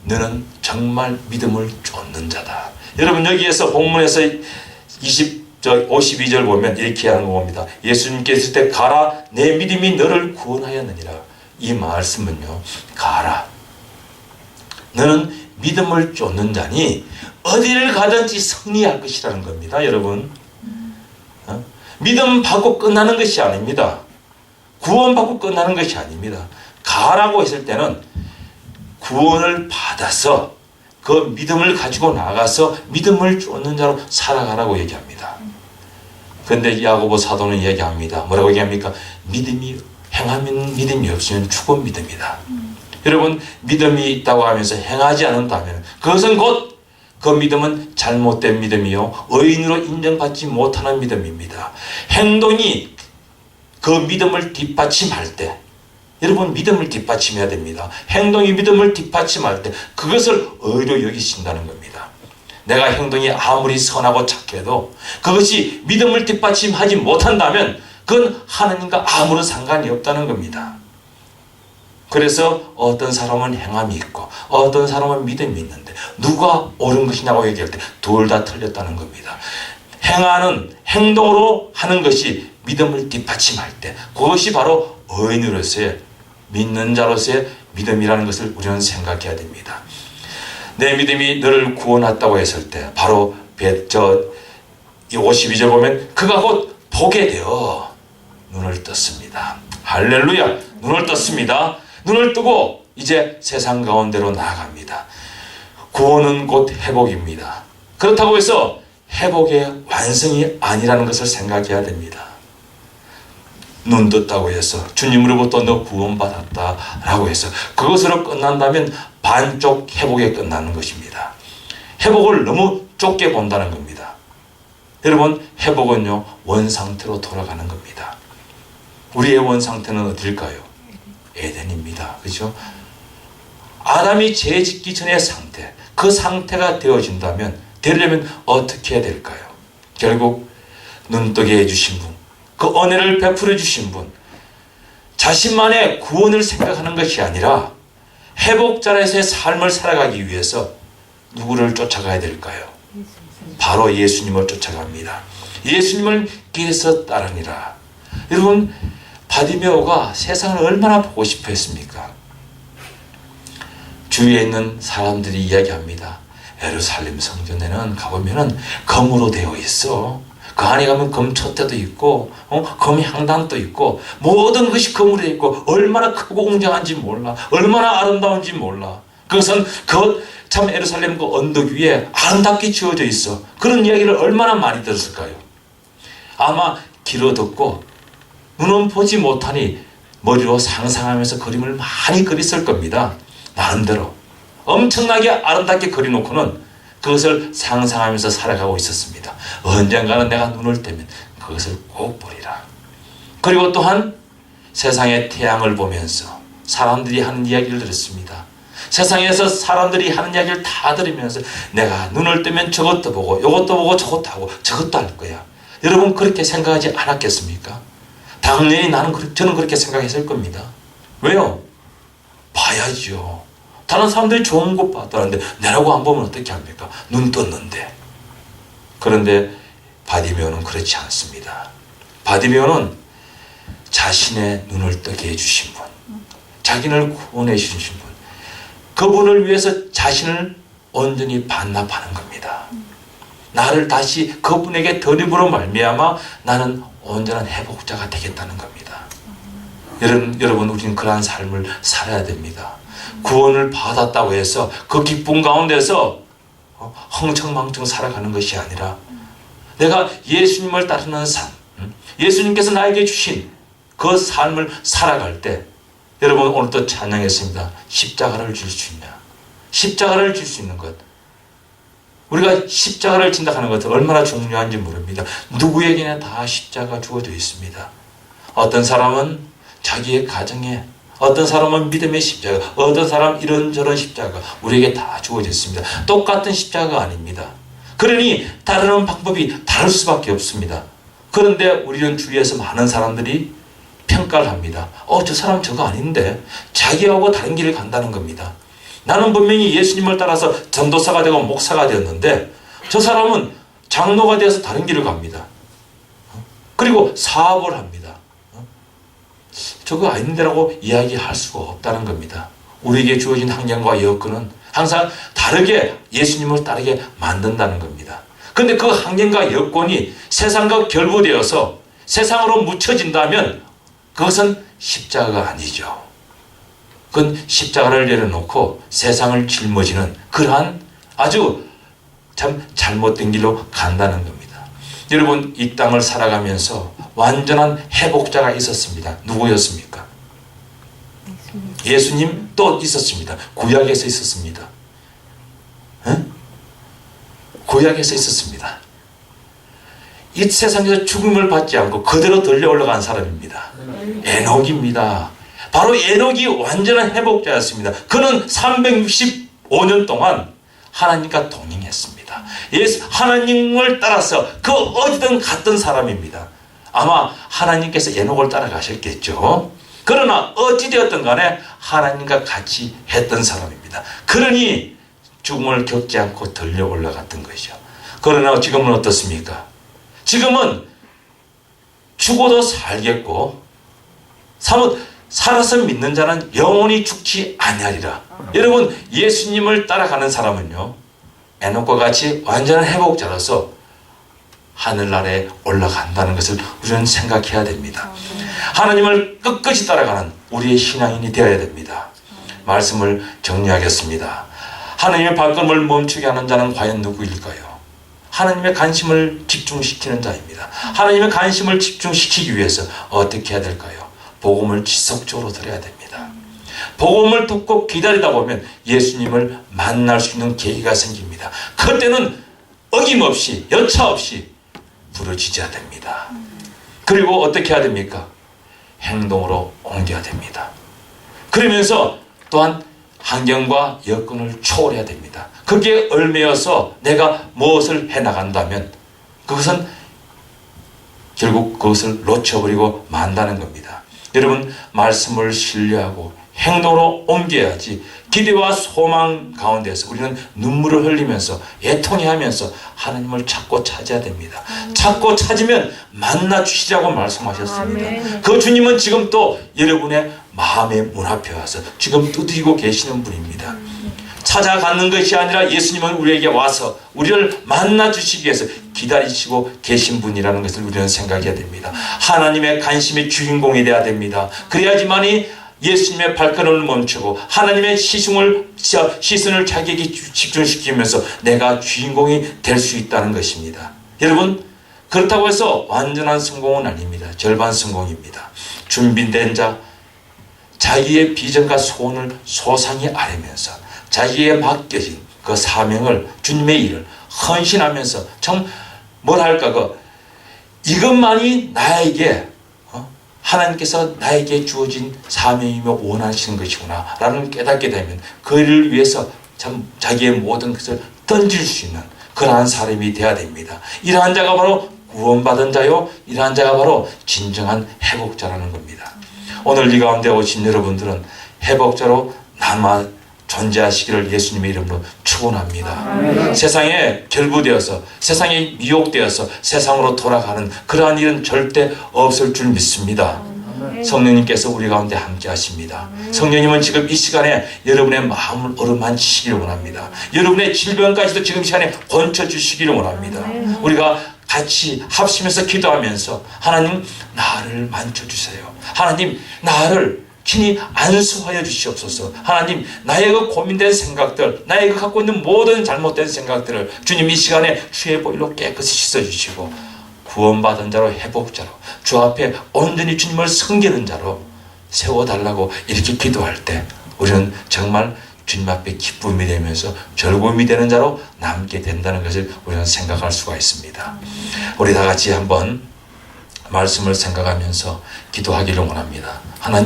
너는 정말 믿음을 쫓는 자다. 여러분, 여기에서 본문에서 52절 보면 이렇게 하는 겁니다. 예수님께서 있을 때 가라, 내 믿음이 너를 구원하였느니라. 이 말씀은요, 가라, 너는 믿음을 쫓는 자니 어디를 가든지 승리할 것이라는 겁니다. 여러분, 믿음 받고 끝나는 것이 아닙니다. 구원 받고 끝나는 것이 아닙니다. 가라고 했을 때는 구원을 받아서 그 믿음을 가지고 나가서 믿음을 쫓는 자로 살아가라고 얘기합니다. 그런데 야고보 사도는 얘기합니다. 뭐라고 얘기합니까? 믿음이, 행하는 믿음이 없으면 죽은 믿음이다. 여러분, 믿음이 있다고 하면서 행하지 않는다면 그것은 곧 그 믿음은 잘못된 믿음이요, 의인으로 인정받지 못하는 믿음입니다. 행동이 그 믿음을 뒷받침할 때, 여러분, 믿음을 뒷받침해야 됩니다. 행동이 믿음을 뒷받침할 때 그것을 의로 여기신다는 겁니다. 내가 행동이 아무리 선하고 착해도 그것이 믿음을 뒷받침하지 못한다면 그건 하나님과 아무런 상관이 없다는 겁니다. 그래서 어떤 사람은 행함이 있고 어떤 사람은 믿음이 있는데 누가 옳은 것이냐고 얘기할 때 둘 다 틀렸다는 겁니다. 행동으로 하는 것이 믿음을 뒷받침할 때 그것이 바로 의인으로서의, 믿는 자로서의 믿음이라는 것을 우리는 생각해야 됩니다. 내 믿음이 너를 구원했다고 했을 때 바로 이 52절 보면 그가 곧 보게 되어 눈을 떴습니다. 할렐루야, 눈을 떴습니다. 눈을 뜨고 이제 세상 가운데로 나아갑니다. 구원은 곧 회복입니다. 그렇다고 해서 회복의 완성이 아니라는 것을 생각해야 됩니다. 눈 떴다고 해서 주님으로부터 너 구원받았다 라고 해서 그것으로 끝난다면 반쪽 회복에 끝나는 것입니다. 회복을 너무 좁게 본다는 겁니다. 여러분, 회복은요, 원상태로 돌아가는 겁니다. 우리의 원상태는 어딜까요? 에덴입니다. 그렇죠? 아담이 죄 짓기 전의 상태, 그 상태가 되려면 어떻게 해야 될까요? 결국 눈뜨게 해주신 분, 그 은혜를 베풀어 주신 분, 자신만의 구원을 생각하는 것이 아니라 회복자로서의 삶을 살아가기 위해서 누구를 쫓아가야 될까요? 바로 예수님을 쫓아갑니다. 예수님을 길에서 따르니라. 여러분, 바디메오가 세상을 얼마나 보고 싶어 했습니까? 주위에 있는 사람들이 이야기합니다. 예루살렘 성전에는 가보면은 금으로 되어 있어. 그 안에 가면 금촛대도 있고, 금 향단도 있고, 모든 것이 금으로 되어 있고, 얼마나 크고 웅장한지 몰라. 얼마나 아름다운지 몰라. 그것은 참 예루살렘 그 언덕 위에 아름답게 지어져 있어. 그런 이야기를 얼마나 많이 들었을까요? 아마 귀로 듣고 눈은 보지 못하니 머리로 상상하면서 그림을 많이 그렸을 겁니다. 나름대로 엄청나게 아름답게 그려놓고는 그것을 상상하면서 살아가고 있었습니다. 언젠가는 내가 눈을 뜨면 그것을 꼭 보리라. 그리고 또한 세상의 태양을 보면서 사람들이 하는 이야기를 들었습니다. 세상에서 사람들이 하는 이야기를 다 들으면서 내가 눈을 뜨면 저것도 보고 이것도 보고 저것도 하고 저것도 할 거야. 여러분, 그렇게 생각하지 않았겠습니까? 당연히 저는 그렇게 생각했을 겁니다. 왜요? 봐야죠. 다른 사람들이 좋은 것 봤다는데 내라고 안 보면 어떻게 합니까? 눈 떴는데. 그런데 바디메오는 그렇지 않습니다. 바디메오는 자신의 눈을 뜨게 해주신 분, 자기를 구원해 주신 분, 그분을 위해서 자신을 온전히 반납하는 겁니다. 나를 다시 그분에게 드림으로 말미암아 나는 온전한 회복자가 되겠다는 겁니다. 여러분, 우리는 그러한 삶을 살아야 됩니다. 구원을 받았다고 해서 그 기쁨 가운데서 흥청망청 살아가는 것이 아니라 내가 예수님을 따르는 삶, 예수님께서 나에게 주신 그 삶을 살아갈 때, 여러분, 오늘 또 찬양했습니다. 십자가를 질 수 있냐? 십자가를 질 수 있는 것. 우리가 십자가를 진다 하는 것은 얼마나 중요한지 모릅니다. 누구에게나 다 십자가 주어져 있습니다. 어떤 사람은 자기의 가정에, 어떤 사람은 믿음의 십자가, 어떤 사람은 이런저런 십자가, 우리에게 다 주어져 있습니다. 똑같은 십자가가 아닙니다. 그러니 다루는 방법이 다를 수밖에 없습니다. 그런데 우리는 주위에서 많은 사람들이 평가를 합니다. 저 사람 저거 아닌데, 자기하고 다른 길을 간다는 겁니다. 나는 분명히 예수님을 따라서 전도사가 되고 목사가 되었는데 저 사람은 장로가 되어서 다른 길을 갑니다. 그리고 사업을 합니다. 저거 아닌데라고 이야기할 수가 없다는 겁니다. 우리에게 주어진 환경과 여건은 항상 다르게 예수님을 따르게 만든다는 겁니다. 그런데 그 환경과 여건이 세상과 결부되어서 세상으로 묻혀진다면 그것은 십자가가 아니죠. 그건 십자가를 내려놓고 세상을 짊어지는 그러한 아주 참 잘못된 길로 간다는 겁니다. 여러분, 이 땅을 살아가면서 완전한 회복자가 있었습니다. 누구였습니까? 예수님 또 있었습니다. 구약에서 있었습니다. 구약에서 있었습니다. 이 세상에서 죽음을 받지 않고 그대로 들려 올라간 사람입니다. 에녹입니다. 바로 에녹이 완전한 회복자였습니다. 그는 365년 동안 하나님과 동행했습니다. 하나님을 따라서 그 어디든 갔던 사람입니다. 아마 하나님께서 에녹을 따라가셨겠죠. 그러나 어찌되었든 간에 하나님과 같이 했던 사람입니다. 그러니 죽음을 겪지 않고 들려 올라갔던 것이죠. 그러나 지금은 어떻습니까? 지금은 죽어도 살겠고 살아서 믿는 자는 영원히 죽지 아니하리라. 여러분, 예수님을 따라가는 사람은요, 에녹과 같이 완전한 회복자로서 하늘나라에 올라간다는 것을 우리는 생각해야 됩니다. 하나님을 끝까지 따라가는 우리의 신앙인이 되어야 됩니다. 말씀을 정리하겠습니다. 하나님의 발걸음을 멈추게 하는 자는 과연 누구일까요? 하나님의 관심을 집중시키는 자입니다. 하나님의 관심을 집중시키기 위해서 어떻게 해야 될까요? 복음을 지속적으로 들어야 됩니다. 복음을 듣고 기다리다 보면 예수님을 만날 수 있는 계기가 생깁니다. 그때는 어김없이 여차없이 부르짖어야 됩니다. 그리고 어떻게 해야 됩니까? 행동으로 옮겨야 됩니다. 그러면서 또한 환경과 여건을 초월해야 됩니다. 거기에 얽매여서 내가 무엇을 해나간다면 그것은 결국 그것을 놓쳐버리고 만다는 겁니다. 여러분, 말씀을 신뢰하고 행동으로 옮겨야지 기대와 소망 가운데서 우리는 눈물을 흘리면서 애통해하면서 하나님을 찾고 찾아야 됩니다. 찾고 찾으면 만나 주시라고 말씀하셨습니다. 아멘. 그 주님은 지금 또 여러분의 마음의 문 앞에 와서 지금 두드리고 계시는 분입니다. 찾아가는 것이 아니라 예수님은 우리에게 와서 우리를 만나 주시기 위해서 기다리시고 계신 분이라는 것을 우리는 생각해야 됩니다. 하나님의 관심의 주인공이 되어야 됩니다. 그래야지만이 예수님의 발걸음을 멈추고 하나님의 시선을 자기에게 집중시키면서 내가 주인공이 될 수 있다는 것입니다. 여러분, 그렇다고 해서 완전한 성공은 아닙니다. 절반 성공입니다. 준비된 자, 자기의 비전과 소원을 소상히 아뢰면서 자기에 맡겨진 그 사명을, 주님의 일을 헌신하면서 참 뭐랄까, 이것만이 나에게 하나님께서 나에게 주어진 사명이며 원하시는 것이구나 라는 깨닫게 되면 그 일을 위해서 참 자기의 모든 것을 던질 수 있는 그러한 사람이 되어야 됩니다. 이러한 자가 바로 구원받은 자요, 이러한 자가 바로 진정한 회복자라는 겁니다. 오늘 이 가운데 오신 여러분들은 회복자로 남아 존재하시기를 예수님의 이름으로 축원합니다. 세상에 결부되어서, 세상에 미혹되어서 세상으로 돌아가는 그러한 일은 절대 없을 줄 믿습니다. 성령님께서 우리 가운데 함께 하십니다. 성령님은 지금 이 시간에 여러분의 마음을 어루만지시기를 원합니다. 여러분의 질병까지도 지금 이 시간에 건쳐주시기를 원합니다. 우리가 같이 합심해서 기도하면서 하나님, 나를 만져주세요. 하나님, 나를 친히 안수하여 주시옵소서. 하나님, 나의 그 고민된 생각들, 나의 그 갖고 있는 모든 잘못된 생각들을 주님 이 시간에 주의 보혈로 깨끗이 씻어주시고 구원받은 자로, 회복자로, 주 앞에 온전히 주님을 섬기는 자로 세워달라고 이렇게 기도할 때 우리는 정말 주님 앞에 기쁨이 되면서 즐거움이 되는 자로 남게 된다는 것을 우리는 생각할 수가 있습니다. 우리 다 같이 한번 말씀을 생각하면서 기도하기를 원합니다. 하나님,